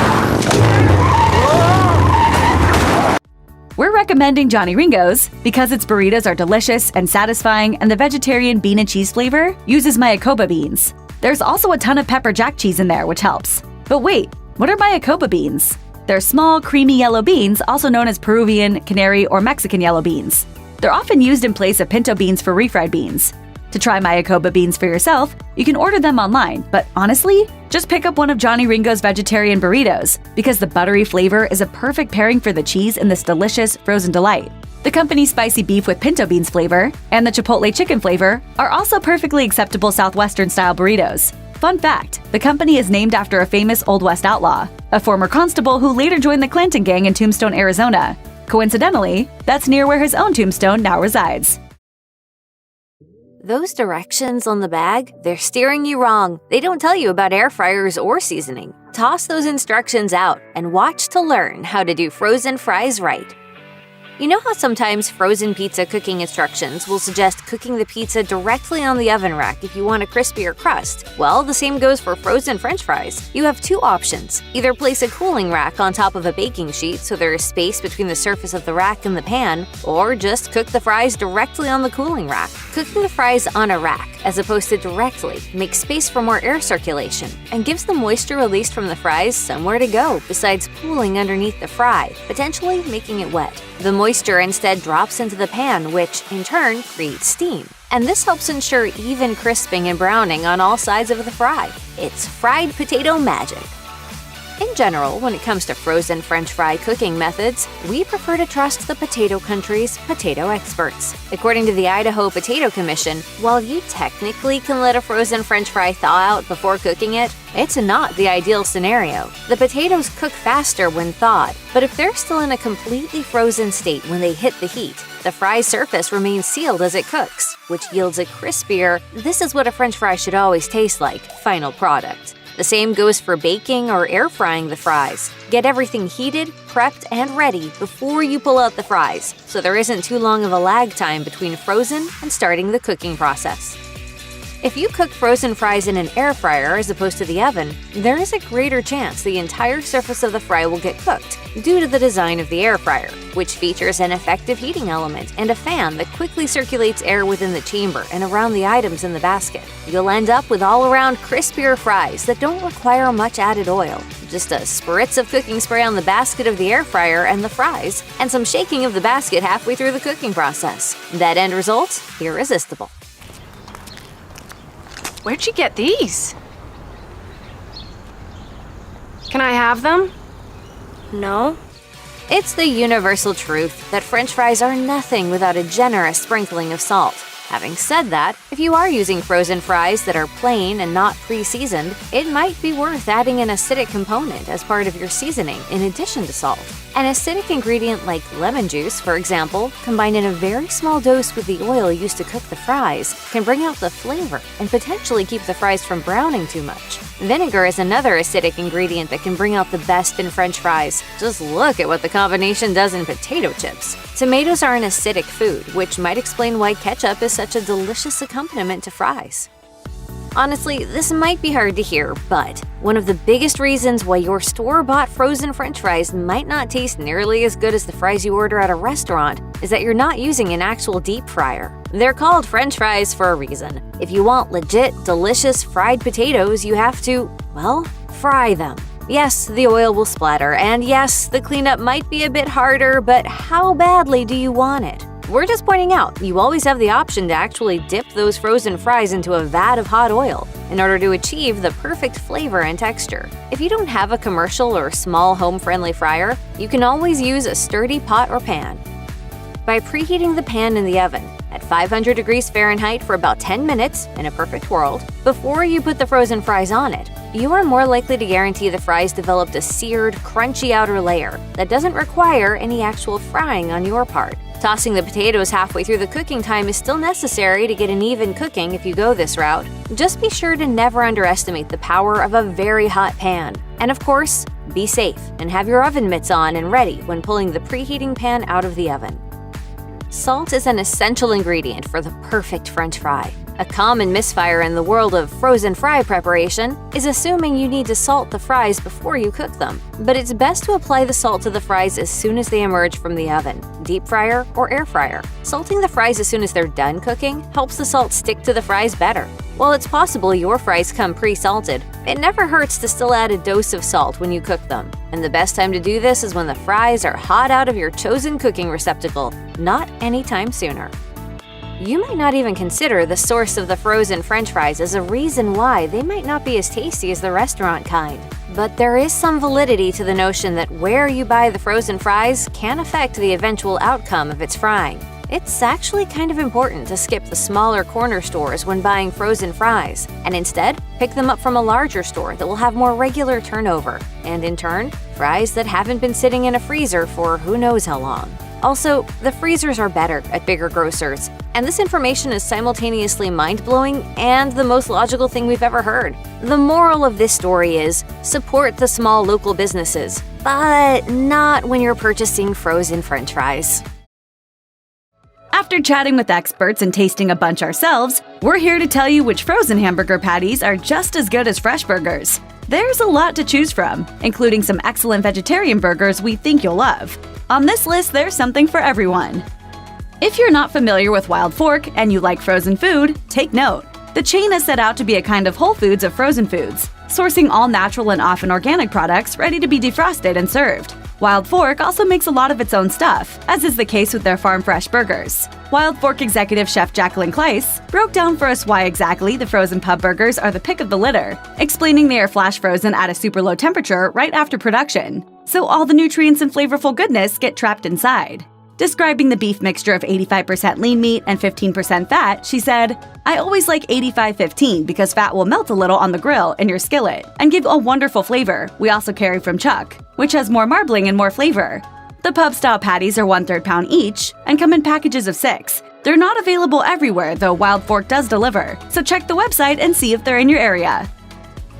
We're recommending Johnny Ringo's because its burritos are delicious and satisfying, and the vegetarian bean and cheese flavor uses Mayacoba beans. There's also a ton of pepper jack cheese in there, which helps. But wait, what are Mayacoba beans? They're small, creamy yellow beans, also known as Peruvian, Canary, or Mexican yellow beans. They're often used in place of pinto beans for refried beans. To try Mayacoba beans for yourself, you can order them online, but honestly, just pick up one of Johnny Ringo's vegetarian burritos because the buttery flavor is a perfect pairing for the cheese in this delicious frozen delight. The company's spicy beef with pinto beans flavor and the chipotle chicken flavor are also perfectly acceptable Southwestern-style burritos. Fun fact, the company is named after a famous Old West outlaw, a former constable who later joined the Clanton Gang in Tombstone, Arizona. Coincidentally, that's near where his own tombstone now resides. Those directions on the bag, they're steering you wrong. They don't tell you about air fryers or seasoning. Toss those instructions out and watch to learn how to do frozen fries right. You know how sometimes frozen pizza cooking instructions will suggest cooking the pizza directly on the oven rack if you want a crispier crust? Well, the same goes for frozen French fries. You have 2 options. Either place a cooling rack on top of a baking sheet so there is space between the surface of the rack and the pan, or just cook the fries directly on the cooling rack. Cooking the fries on a rack, as opposed to directly, makes space for more air circulation and gives the moisture released from the fries somewhere to go besides pooling underneath the fry, potentially making it wet. The moisture instead drops into the pan, which, in turn, creates steam. And this helps ensure even crisping and browning on all sides of the fry. It's fried potato magic. In general, when it comes to frozen French fry cooking methods, we prefer to trust the potato country's potato experts. According to the Idaho Potato Commission, while you technically can let a frozen French fry thaw out before cooking it, it's not the ideal scenario. The potatoes cook faster when thawed, but if they're still in a completely frozen state when they hit the heat, the fry's surface remains sealed as it cooks, which yields a crispier, "this is what a French fry should always taste like" final product. The same goes for baking or air frying the fries. Get everything heated, prepped, and ready before you pull out the fries, so there isn't too long of a lag time between frozen and starting the cooking process. If you cook frozen fries in an air fryer as opposed to the oven, there is a greater chance the entire surface of the fry will get cooked due to the design of the air fryer, which features an effective heating element and a fan that quickly circulates air within the chamber and around the items in the basket. You'll end up with all-around crispier fries that don't require much added oil. Just a spritz of cooking spray on the basket of the air fryer and the fries, and some shaking of the basket halfway through the cooking process. That end result? Irresistible. Where'd you get these? Can I have them? No. It's the universal truth that French fries are nothing without a generous sprinkling of salt. Having said that, if you are using frozen fries that are plain and not pre-seasoned, it might be worth adding an acidic component as part of your seasoning in addition to salt. An acidic ingredient like lemon juice, for example, combined in a very small dose with the oil used to cook the fries, can bring out the flavor and potentially keep the fries from browning too much. Vinegar is another acidic ingredient that can bring out the best in French fries. Just look at what the combination does in potato chips. Tomatoes are an acidic food, which might explain why ketchup is such a delicious accompaniment to fries. Honestly, this might be hard to hear, but one of the biggest reasons why your store-bought frozen French fries might not taste nearly as good as the fries you order at a restaurant is that you're not using an actual deep fryer. They're called French fries for a reason. If you want legit, delicious fried potatoes, you have to, well, fry them. Yes, the oil will splatter, and yes, the cleanup might be a bit harder, but how badly do you want it? We're just pointing out, you always have the option to actually dip those frozen fries into a vat of hot oil in order to achieve the perfect flavor and texture. If you don't have a commercial or small home-friendly fryer, you can always use a sturdy pot or pan. By preheating the pan in the oven at 500 degrees Fahrenheit for about 10 minutes in a perfect world, before you put the frozen fries on it, you are more likely to guarantee the fries developed a seared, crunchy outer layer that doesn't require any actual frying on your part. Tossing the potatoes halfway through the cooking time is still necessary to get an even cooking if you go this route. Just be sure to never underestimate the power of a very hot pan. And of course, be safe and have your oven mitts on and ready when pulling the preheating pan out of the oven. Salt is an essential ingredient for the perfect French fry. A common misfire in the world of frozen fry preparation is assuming you need to salt the fries before you cook them. But it's best to apply the salt to the fries as soon as they emerge from the oven, deep fryer or air fryer. Salting the fries as soon as they're done cooking helps the salt stick to the fries better. While it's possible your fries come pre-salted, it never hurts to still add a dose of salt when you cook them. And the best time to do this is when the fries are hot out of your chosen cooking receptacle, not anytime sooner. You might not even consider the source of the frozen French fries as a reason why they might not be as tasty as the restaurant kind. But there is some validity to the notion that where you buy the frozen fries can affect the eventual outcome of its frying. It's actually kind of important to skip the smaller corner stores when buying frozen fries, and instead pick them up from a larger store that will have more regular turnover, and in turn, fries that haven't been sitting in a freezer for who knows how long. Also, the freezers are better at bigger grocers, and this information is simultaneously mind-blowing and the most logical thing we've ever heard. The moral of this story is, support the small local businesses, but not when you're purchasing frozen French fries. After chatting with experts and tasting a bunch ourselves, we're here to tell you which frozen hamburger patties are just as good as fresh burgers. There's a lot to choose from, including some excellent vegetarian burgers we think you'll love. On this list, there's something for everyone. If you're not familiar with Wild Fork and you like frozen food, take note. The chain is set out to be a kind of Whole Foods of frozen foods, sourcing all natural and often organic products ready to be defrosted and served. Wild Fork also makes a lot of its own stuff, as is the case with their farm fresh burgers. Wild Fork executive chef Jacqueline Kleiss broke down for us why exactly the frozen pub burgers are the pick of the litter, explaining they are flash frozen at a super low temperature right after production, so all the nutrients and flavorful goodness get trapped inside. Describing the beef mixture of 85% lean meat and 15% fat, she said, "I always like 85-15 because fat will melt a little on the grill in your skillet and give a wonderful flavor. We also carry from Chuck, which has more marbling and more flavor." The pub-style patties are 1/3 pound each and come in packages of 6. They're not available everywhere, though Wild Fork does deliver, so check the website and see if they're in your area.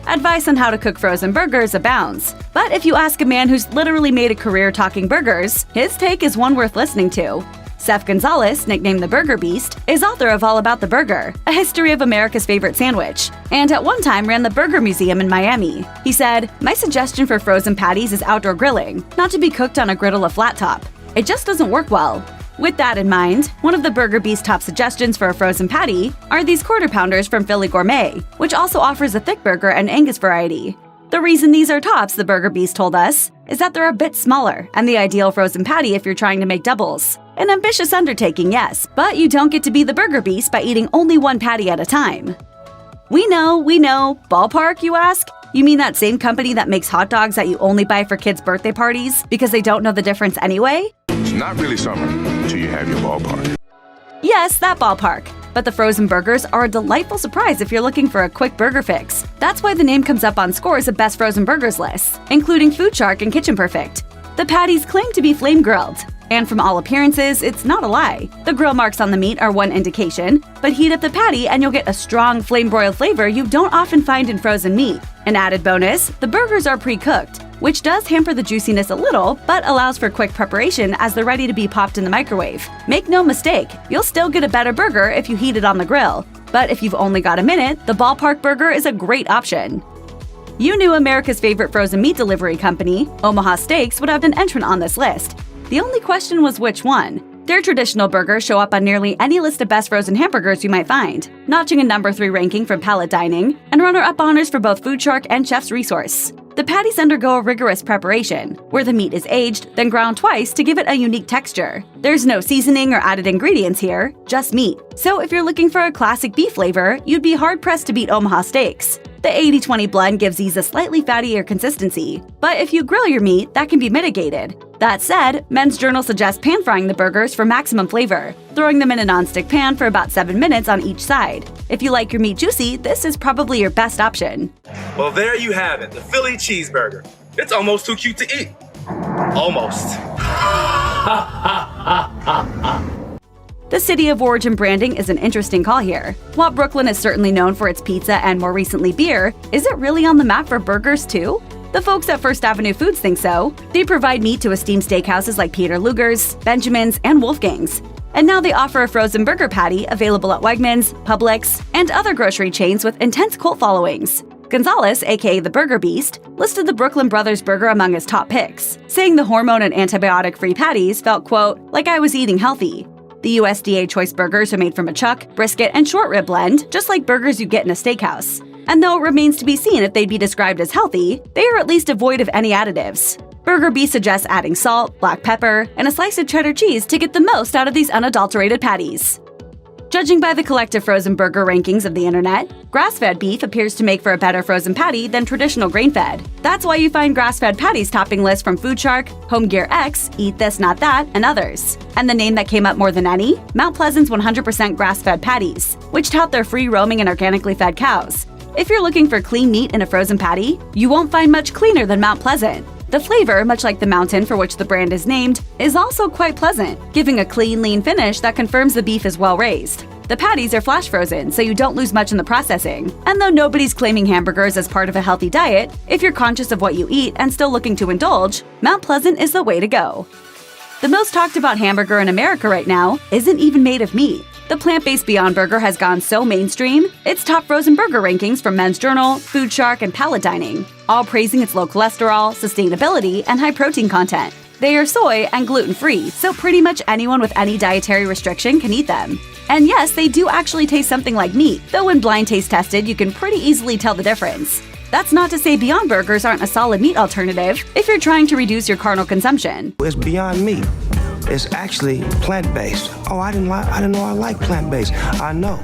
Advice on how to cook frozen burgers abounds, but if you ask a man who's literally made a career talking burgers, his take is one worth listening to. Seth Gonzalez, nicknamed the Burger Beast, is author of All About the Burger, a history of America's favorite sandwich, and at one time ran the Burger Museum in Miami. He said, "My suggestion for frozen patties is outdoor grilling, not to be cooked on a griddle or flat top. It just doesn't work well." With that in mind, one of the Burger Beast's top suggestions for a frozen patty are these quarter pounders from Philly Gourmet, which also offers a thick burger and Angus variety. The reason these are tops, the Burger Beast told us, is that they're a bit smaller and the ideal frozen patty if you're trying to make doubles. An ambitious undertaking, yes, but you don't get to be the Burger Beast by eating only one patty at a time. We know. Ballpark, you ask? You mean that same company that makes hot dogs that you only buy for kids' birthday parties because they don't know the difference anyway? It's not really summer until you have your ballpark. Yes, that ballpark. But the frozen burgers are a delightful surprise if you're looking for a quick burger fix. That's why the name comes up on scores of best frozen burgers lists, including Food Shark and Kitchen Perfect. The patties claim to be flame grilled, and from all appearances, it's not a lie. The grill marks on the meat are one indication, but heat up the patty and you'll get a strong flame-broiled flavor you don't often find in frozen meat. An added bonus, the burgers are pre-cooked, which does hamper the juiciness a little, but allows for quick preparation as they're ready to be popped in the microwave. Make no mistake, you'll still get a better burger if you heat it on the grill. But if you've only got a minute, the Ballpark Burger is a great option. You knew America's favorite frozen meat delivery company, Omaha Steaks, would have an entrant on this list. The only question was which one. Their traditional burgers show up on nearly any list of best frozen hamburgers you might find, notching a number 3 ranking from Pallet Dining, and runner-up honors for both Food Shark and Chef's Resource. The patties undergo a rigorous preparation, where the meat is aged, then ground twice to give it a unique texture. There's no seasoning or added ingredients here, just meat. So if you're looking for a classic beef flavor, you'd be hard-pressed to beat Omaha Steaks. The 80-20 blend gives these a slightly fattier consistency, but if you grill your meat, that can be mitigated. That said, Men's Journal suggests pan-frying the burgers for maximum flavor, throwing them in a non-stick pan for about 7 minutes on each side. If you like your meat juicy, this is probably your best option. Well, there you have it, the Philly cheeseburger. It's almost too cute to eat. Almost. The city of origin branding is an interesting call here. While Brooklyn is certainly known for its pizza and more recently beer, is it really on the map for burgers too? The folks at First Avenue Foods think so. They provide meat to esteemed steakhouses like Peter Luger's, Benjamin's, and Wolfgang's. And now they offer a frozen burger patty available at Wegmans, Publix, and other grocery chains with intense cult followings. Gonzalez, aka the Burger Beast, listed the Brooklyn Brothers burger among his top picks, saying the hormone and antibiotic-free patties felt, quote, like I was eating healthy. The USDA choice burgers are made from a chuck, brisket, and short rib blend, just like burgers you get in a steakhouse. And though it remains to be seen if they'd be described as healthy, they are at least devoid of any additives. Burger Beast suggests adding salt, black pepper, and a slice of cheddar cheese to get the most out of these unadulterated patties. Judging by the collective frozen burger rankings of the internet, grass-fed beef appears to make for a better frozen patty than traditional grain-fed. That's why you find grass-fed patties topping lists from Food Shark, Home Gear X, Eat This Not That, and others. And the name that came up more than any? Mount Pleasant's 100% grass-fed patties, which tout their free-roaming and organically fed cows. If you're looking for clean meat in a frozen patty, you won't find much cleaner than Mount Pleasant. The flavor, much like the mountain for which the brand is named, is also quite pleasant, giving a clean, lean finish that confirms the beef is well raised. The patties are flash frozen, so you don't lose much in the processing. And though nobody's claiming hamburgers as part of a healthy diet, if you're conscious of what you eat and still looking to indulge, Mount Pleasant is the way to go. The most talked about hamburger in America right now isn't even made of meat. The plant-based Beyond Burger has gone so mainstream, it's top frozen burger rankings from Men's Journal, Food Shark, and Pallet Dining, all praising its low cholesterol, sustainability, and high protein content. They are soy and gluten-free, so pretty much anyone with any dietary restriction can eat them. And yes, they do actually taste something like meat, though when blind taste tested, you can pretty easily tell the difference. That's not to say Beyond Burgers aren't a solid meat alternative if you're trying to reduce your carnal consumption. It's Beyond Meat. It's actually plant-based. Oh, I didn't know I like plant-based. I know.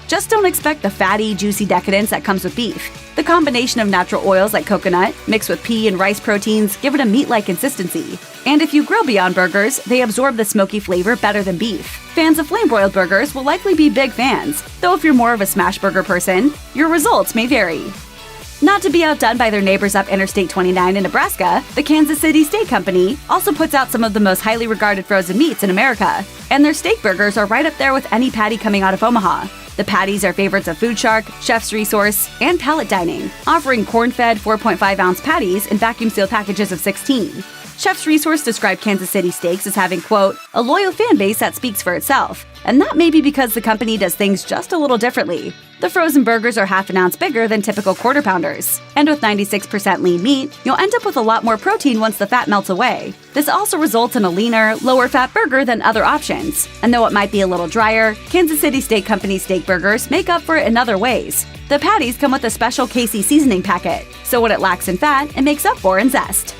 Just don't expect the fatty, juicy decadence that comes with beef. The combination of natural oils like coconut, mixed with pea and rice proteins, give it a meat-like consistency. And if you grill Beyond Burgers, they absorb the smoky flavor better than beef. Fans of flame-broiled burgers will likely be big fans, though if you're more of a smash burger person, your results may vary. Not to be outdone by their neighbors up Interstate 29 in Nebraska, the Kansas City Steak Company also puts out some of the most highly regarded frozen meats in America, and their steak burgers are right up there with any patty coming out of Omaha. The patties are favorites of Food Shark, Chef's Resource, and Pallet Dining, offering corn-fed 4.5-ounce patties in vacuum-sealed packages of 16. Chef's Resource described Kansas City Steaks as having, quote, a loyal fan base that speaks for itself. And that may be because the company does things just a little differently. The frozen burgers are half an ounce bigger than typical quarter pounders. And with 96% lean meat, you'll end up with a lot more protein once the fat melts away. This also results in a leaner, lower fat burger than other options. And though it might be a little drier, Kansas City Steak Company steak burgers make up for it in other ways. The patties come with a special KC seasoning packet, so what it lacks in fat, it makes up for in zest.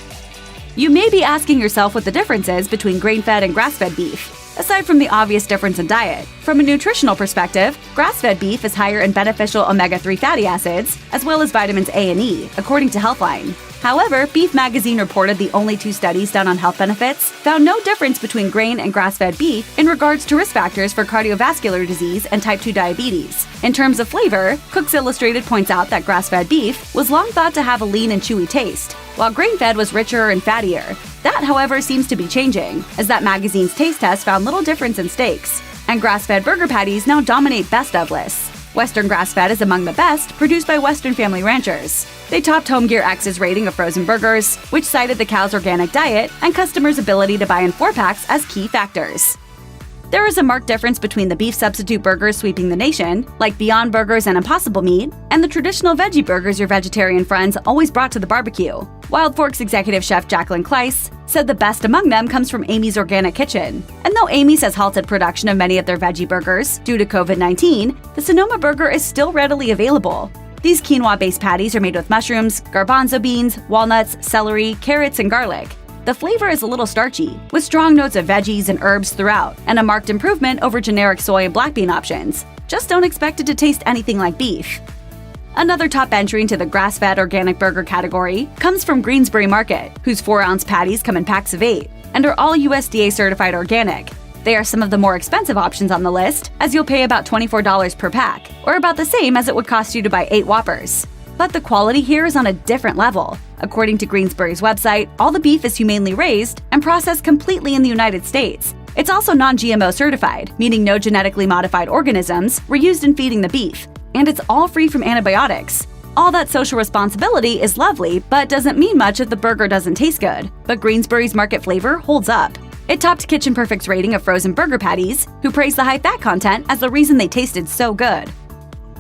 You may be asking yourself what the difference is between grain-fed and grass-fed beef. Aside from the obvious difference in diet, from a nutritional perspective, grass-fed beef is higher in beneficial omega-3 fatty acids, as well as vitamins A and E, according to Healthline. However, Beef Magazine reported the only 2 studies done on health benefits found no difference between grain and grass-fed beef in regards to risk factors for cardiovascular disease and type 2 diabetes. In terms of flavor, Cooks Illustrated points out that grass-fed beef was long thought to have a lean and chewy taste, while grain-fed was richer and fattier. That, however, seems to be changing, as that magazine's taste test found little difference in steaks. And grass-fed burger patties now dominate best of lists. Western grass-fed is among the best, produced by Western Family Ranchers. They topped Home Gear X's rating of frozen burgers, which cited the cow's organic diet and customers' ability to buy in 4-packs as key factors. There is a marked difference between the beef substitute burgers sweeping the nation, like Beyond Burgers and Impossible Meat, and the traditional veggie burgers your vegetarian friends always brought to the barbecue. Wild Fork's executive chef Jacqueline Kleiss said the best among them comes from Amy's Organic Kitchen. And though Amy's has halted production of many of their veggie burgers due to COVID-19, the Sonoma burger is still readily available. These quinoa-based patties are made with mushrooms, garbanzo beans, walnuts, celery, carrots, and garlic. The flavor is a little starchy, with strong notes of veggies and herbs throughout, and a marked improvement over generic soy and black bean options. Just don't expect it to taste anything like beef. Another top entry into the grass-fed organic burger category comes from Greensbury Market, whose 4-ounce patties come in packs of 8 and are all USDA certified organic. They are some of the more expensive options on the list, as you'll pay about $24 per pack, or about the same as it would cost you to buy 8 Whoppers. But the quality here is on a different level. According to Greensbury's website, all the beef is humanely raised and processed completely in the United States. It's also non-GMO certified, meaning no genetically modified organisms were used in feeding the beef, and it's all free from antibiotics. All that social responsibility is lovely, but doesn't mean much if the burger doesn't taste good. But Greensbury's market flavor holds up. It topped Kitchen Perfect's rating of frozen burger patties, who praised the high fat content as the reason they tasted so good.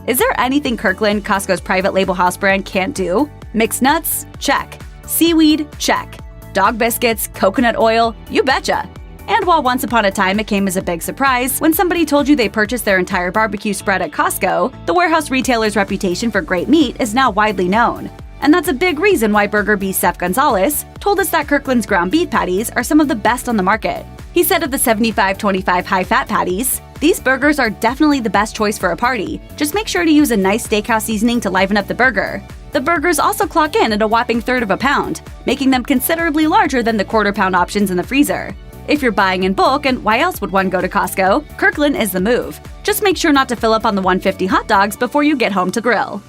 Is there anything Kirkland, Costco's private label house brand, can't do? Mixed nuts? Check. Seaweed? Check. Dog biscuits? Coconut oil? You betcha! And while once upon a time it came as a big surprise when somebody told you they purchased their entire barbecue spread at Costco, the warehouse retailer's reputation for great meat is now widely known. And that's a big reason why Burger Beast Seth Gonzalez told us that Kirkland's ground beef patties are some of the best on the market. He said of the 75-25 high-fat patties, these burgers are definitely the best choice for a party. Just make sure to use a nice steakhouse seasoning to liven up the burger. The burgers also clock in at a whopping 1/3 of a pound, making them considerably larger than the quarter-pound options in the freezer. If you're buying in bulk, and why else would one go to Costco, Kirkland is the move. Just make sure not to fill up on the 150 hot dogs before you get home to grill.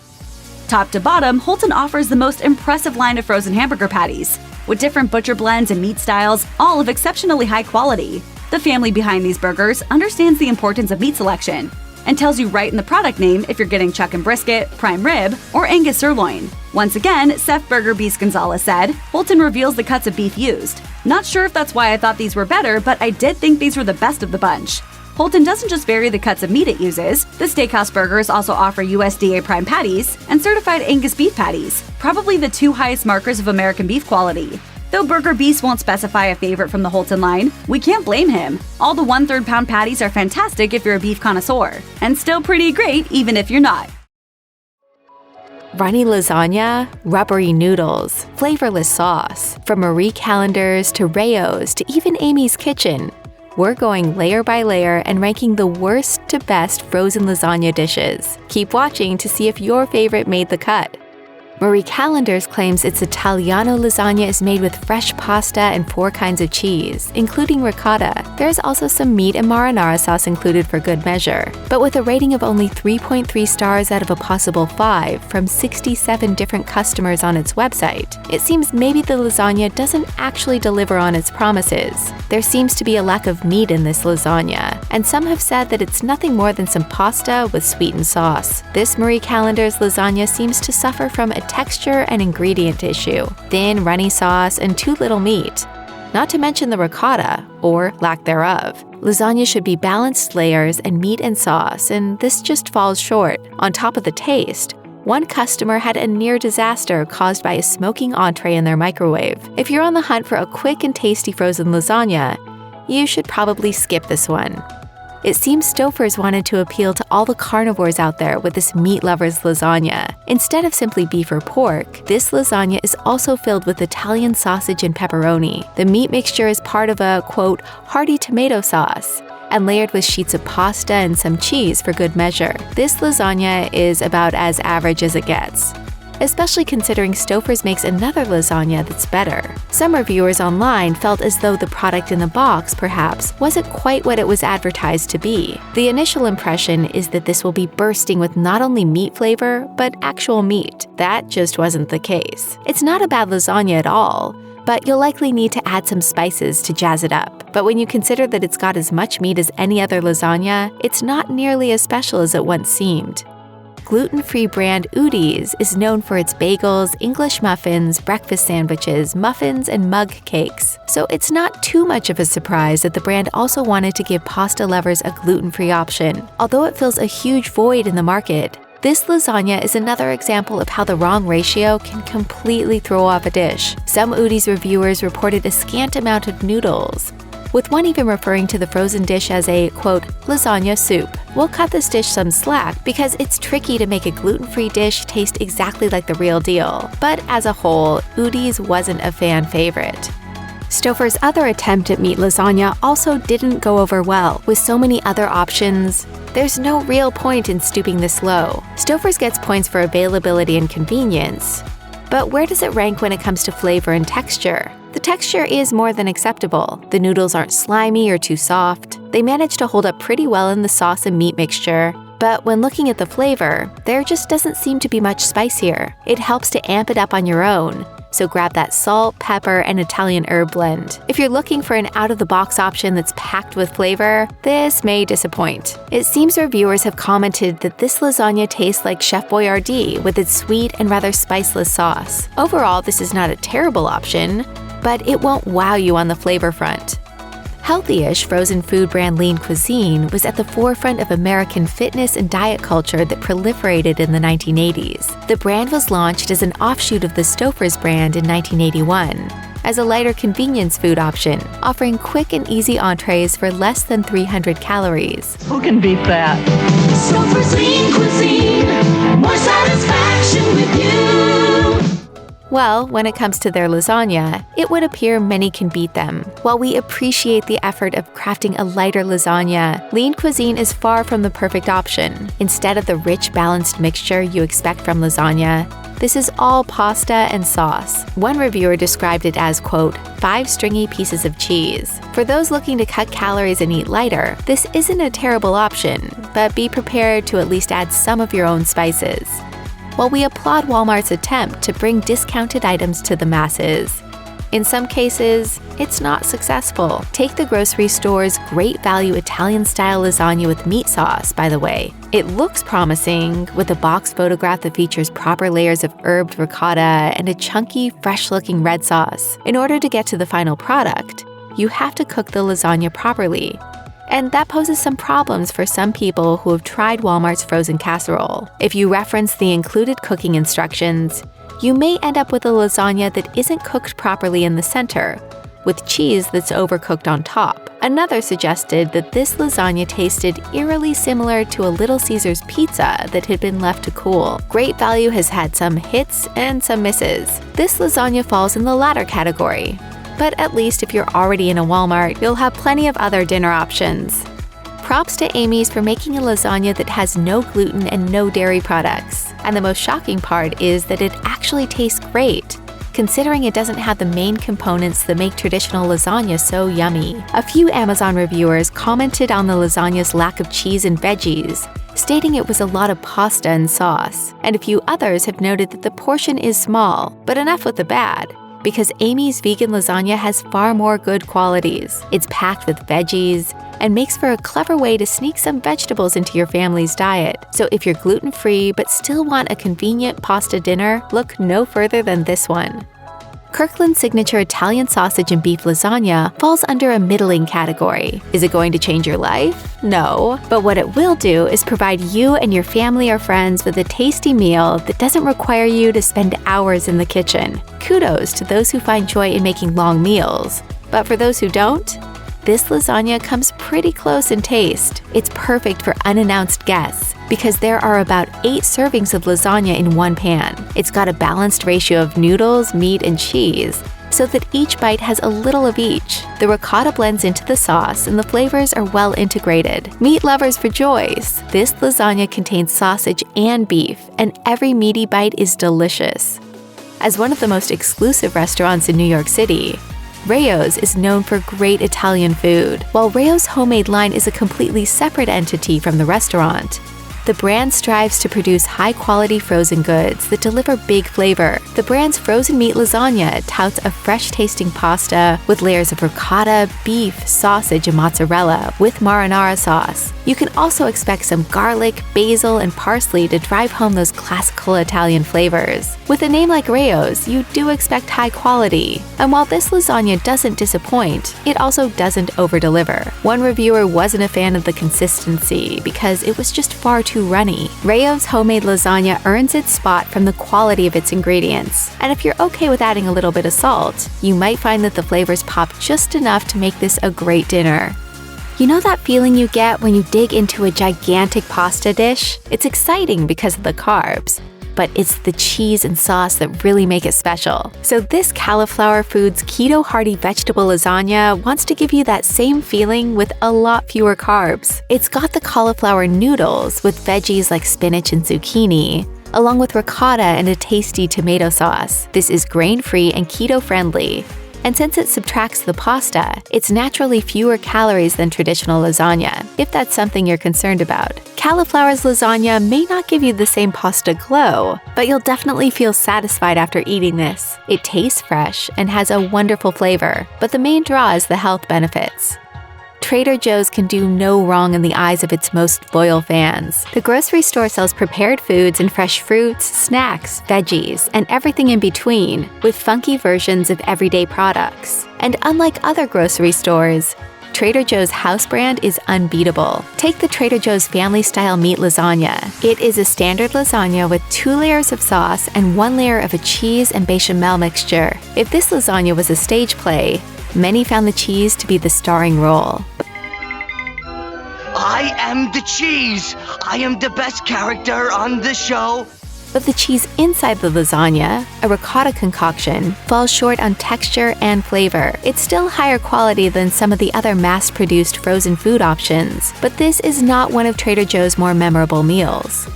Top to bottom, Holton offers the most impressive line of frozen hamburger patties, with different butcher blends and meat styles, all of exceptionally high quality. The family behind these burgers understands the importance of meat selection and tells you right in the product name if you're getting chuck and brisket, prime rib, or Angus sirloin. Once again, Seth Burger Beast Gonzalez said, Holton reveals the cuts of beef used. Not sure if that's why I thought these were better, but I did think these were the best of the bunch. Holton doesn't just vary the cuts of meat it uses. The steakhouse burgers also offer USDA prime patties and certified Angus beef patties, probably the 2 highest markers of American beef quality. Though Burger Beast won't specify a favorite from the Holton line, we can't blame him. All the 1/3 pound patties are fantastic if you're a beef connoisseur, and still pretty great even if you're not. Runny lasagna, rubbery noodles, flavorless sauce. From Marie Callender's to Rayo's to even Amy's Kitchen, we're going layer by layer and ranking the worst to best frozen lasagna dishes. Keep watching to see if your favorite made the cut. Marie Callender's claims its Italiano lasagna is made with fresh pasta and 4 kinds of cheese, including ricotta. There's also some meat and marinara sauce included for good measure. But with a rating of only 3.3 stars out of a possible 5 from 67 different customers on its website, it seems maybe the lasagna doesn't actually deliver on its promises. There seems to be a lack of meat in this lasagna, and some have said that it's nothing more than some pasta with sweetened sauce. This Marie Callender's lasagna seems to suffer from a texture and ingredient issue, thin, runny sauce, and too little meat. not to mention the ricotta, or lack thereof. Lasagna should be balanced layers and meat and sauce, and this just falls short. On top of the taste, one customer had a near disaster caused by a smoking entree in their microwave. If you're on the hunt for a quick and tasty frozen lasagna, you should probably skip this one. It seems Stouffer's wanted to appeal to all the carnivores out there with this meat lover's lasagna. Instead of simply beef or pork, this lasagna is also filled with Italian sausage and pepperoni. The meat mixture is part of a, quote, hearty tomato sauce, and layered with sheets of pasta and some cheese for good measure. This lasagna is about as average as it gets, especially considering Stouffer's makes another lasagna that's better. Some reviewers online felt as though the product in the box, perhaps, wasn't quite what it was advertised to be. The initial impression is that this will be bursting with not only meat flavor, but actual meat. That just wasn't the case. It's not a bad lasagna at all, but you'll likely need to add some spices to jazz it up. But when you consider that it's got as much meat as any other lasagna, it's not nearly as special as it once seemed. Gluten-free brand Udi's is known for its bagels, English muffins, breakfast sandwiches, muffins, and mug cakes. So it's not too much of a surprise that the brand also wanted to give pasta lovers a gluten-free option. Although it fills a huge void in the market, this lasagna is another example of how the wrong ratio can completely throw off a dish. Some Udi's reviewers reported a scant amount of noodles, with one even referring to the frozen dish as a, quote, lasagna soup. We'll cut this dish some slack because it's tricky to make a gluten-free dish taste exactly like the real deal. But as a whole, Udi's wasn't a fan favorite. Stouffer's other attempt at meat lasagna also didn't go over well. With so many other options, there's no real point in stooping this low. Stouffer's gets points for availability and convenience, but where does it rank when it comes to flavor and texture? The texture is more than acceptable. The noodles aren't slimy or too soft. They manage to hold up pretty well in the sauce and meat mixture. But when looking at the flavor, there just doesn't seem to be much spice here. It helps to amp it up on your own, so grab that salt, pepper, and Italian herb blend. If you're looking for an out-of-the-box option that's packed with flavor, this may disappoint. It seems reviewers have commented that this lasagna tastes like Chef Boyardee with its sweet and rather spiceless sauce. Overall, this is not a terrible option, but it won't wow you on the flavor front. Healthy-ish frozen food brand Lean Cuisine was at the forefront of American fitness and diet culture that proliferated in the 1980s. The brand was launched as an offshoot of the Stouffer's brand in 1981, as a lighter convenience food option, offering quick and easy entrees for less than 300 calories. Who can beat that? Stouffer's Lean Cuisine, more satisfaction with you. Well, when it comes to their lasagna, it would appear many can beat them. While we appreciate the effort of crafting a lighter lasagna, Lean Cuisine is far from the perfect option. Instead of the rich, balanced mixture you expect from lasagna, this is all pasta and sauce. One reviewer described it as, quote, 5 stringy pieces of cheese. For those looking to cut calories and eat lighter, this isn't a terrible option, but be prepared to at least add some of your own spices. While we applaud Walmart's attempt to bring discounted items to the masses, in some cases, it's not successful. Take the grocery store's great value Italian-style lasagna with meat sauce, by the way. It looks promising, with a box photograph that features proper layers of herbed ricotta and a chunky, fresh-looking red sauce. In order to get to the final product, you have to cook the lasagna properly. And that poses some problems for some people who have tried Walmart's frozen casserole. If you reference the included cooking instructions, you may end up with a lasagna that isn't cooked properly in the center, with cheese that's overcooked on top. Another suggested that this lasagna tasted eerily similar to a Little Caesars pizza that had been left to cool. Great Value has had some hits and some misses. This lasagna falls in the latter category. But at least if you're already in a Walmart, you'll have plenty of other dinner options. Props to Amy's for making a lasagna that has no gluten and no dairy products. And the most shocking part is that it actually tastes great, considering it doesn't have the main components that make traditional lasagna so yummy. A few Amazon reviewers commented on the lasagna's lack of cheese and veggies, stating it was a lot of pasta and sauce. And a few others have noted that the portion is small, but enough with the bad, because Amy's vegan lasagna has far more good qualities. It's packed with veggies and makes for a clever way to sneak some vegetables into your family's diet. So if you're gluten-free but still want a convenient pasta dinner, look no further than this one. Kirkland's signature Italian sausage and beef lasagna falls under a middling category. Is it going to change your life? No. But what it will do is provide you and your family or friends with a tasty meal that doesn't require you to spend hours in the kitchen. Kudos to those who find joy in making long meals. But for those who don't, this lasagna comes pretty close in taste. It's perfect for unannounced guests because there are about 8 servings of lasagna in one pan. It's got a balanced ratio of noodles, meat, and cheese, so that each bite has a little of each. The ricotta blends into the sauce and the flavors are well integrated. Meat lovers rejoice! This lasagna contains sausage and beef, and every meaty bite is delicious. As one of the most exclusive restaurants in New York City, Rao's is known for great Italian food, while Rao's homemade line is a completely separate entity from the restaurant. The brand strives to produce high-quality frozen goods that deliver big flavor. The brand's frozen meat lasagna touts a fresh-tasting pasta with layers of ricotta, beef, sausage, and mozzarella with marinara sauce. You can also expect some garlic, basil, and parsley to drive home those classical Italian flavors. With a name like Rao's, you do expect high quality. And while this lasagna doesn't disappoint, it also doesn't over-deliver. One reviewer wasn't a fan of the consistency because it was just far too runny. Rao's homemade lasagna earns its spot from the quality of its ingredients. And if you're okay with adding a little bit of salt, you might find that the flavors pop just enough to make this a great dinner. You know that feeling you get when you dig into a gigantic pasta dish? It's exciting because of the carbs, but it's the cheese and sauce that really make it special. So this Cauliflower Foods Keto Hearty Vegetable Lasagna wants to give you that same feeling with a lot fewer carbs. It's got the cauliflower noodles with veggies like spinach and zucchini, along with ricotta and a tasty tomato sauce. This is grain-free and keto-friendly. And since it subtracts the pasta, it's naturally fewer calories than traditional lasagna, if that's something you're concerned about. Cauliflower's lasagna may not give you the same pasta glow, but you'll definitely feel satisfied after eating this. It tastes fresh and has a wonderful flavor, but the main draw is the health benefits. Trader Joe's can do no wrong in the eyes of its most loyal fans. The grocery store sells prepared foods and fresh fruits, snacks, veggies, and everything in between, with funky versions of everyday products. And unlike other grocery stores, Trader Joe's house brand is unbeatable. Take the Trader Joe's family-style meat lasagna. It is a standard lasagna with 2 layers of sauce and 1 layer of a cheese and bechamel mixture. If this lasagna was a stage play, many found the cheese to be the starring role. I am the cheese. I am the best character on the show. But the cheese inside the lasagna, a ricotta concoction, falls short on texture and flavor. It's still higher quality than some of the other mass-produced frozen food options, but this is not one of Trader Joe's more memorable meals.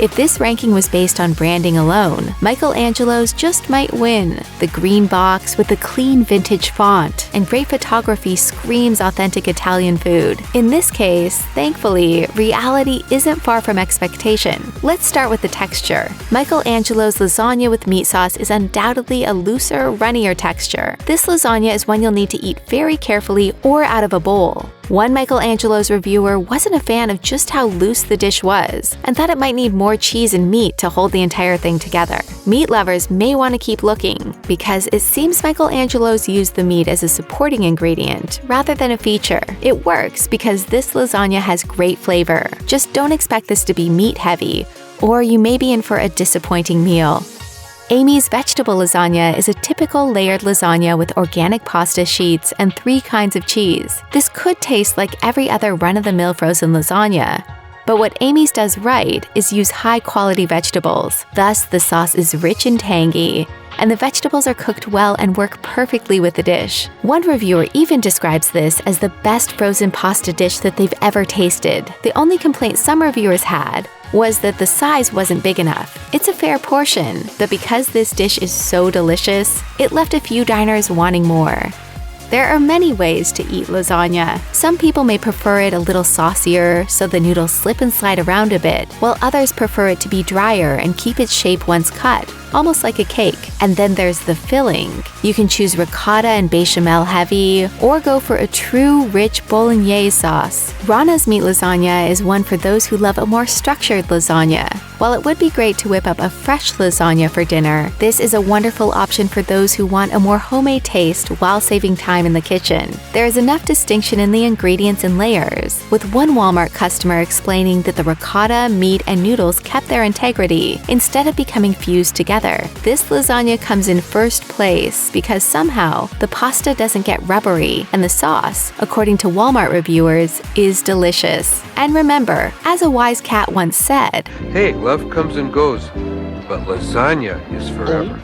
If this ranking was based on branding alone, Michelangelo's just might win. The green box with the clean vintage font and great photography screams authentic Italian food. In this case, thankfully, reality isn't far from expectation. Let's start with the texture. Michelangelo's lasagna with meat sauce is undoubtedly a looser, runnier texture. This lasagna is one you'll need to eat very carefully or out of a bowl. One Michelangelo's reviewer wasn't a fan of just how loose the dish was, and thought it might need more cheese and meat to hold the entire thing together. Meat lovers may want to keep looking, because it seems Michelangelo's used the meat as a supporting ingredient rather than a feature. It works because this lasagna has great flavor. Just don't expect this to be meat-heavy, or you may be in for a disappointing meal. Amy's vegetable lasagna is a typical layered lasagna with organic pasta sheets and 3 kinds of cheese. This could taste like every other run-of-the-mill frozen lasagna, but what Amy's does right is use high-quality vegetables. Thus, the sauce is rich and tangy, and the vegetables are cooked well and work perfectly with the dish. One reviewer even describes this as the best frozen pasta dish that they've ever tasted. The only complaint some reviewers had was that the size wasn't big enough. It's a fair portion, but because this dish is so delicious, it left a few diners wanting more. There are many ways to eat lasagna. Some people may prefer it a little saucier, so the noodles slip and slide around a bit, while others prefer it to be drier and keep its shape once cut. almost like a cake. And then there's the filling. You can choose ricotta and bechamel heavy, or go for a true rich bolognese sauce. Rana's meat lasagna is one for those who love a more structured lasagna. While it would be great to whip up a fresh lasagna for dinner, this is a wonderful option for those who want a more homemade taste while saving time in the kitchen. There is enough distinction in the ingredients and layers, with one Walmart customer explaining that the ricotta, meat, and noodles kept their integrity instead of becoming fused together. This lasagna comes in first place because somehow the pasta doesn't get rubbery, and the sauce, according to Walmart reviewers, is delicious. And remember, as a wise cat once said, "Hey, love comes and goes, but lasagna is forever."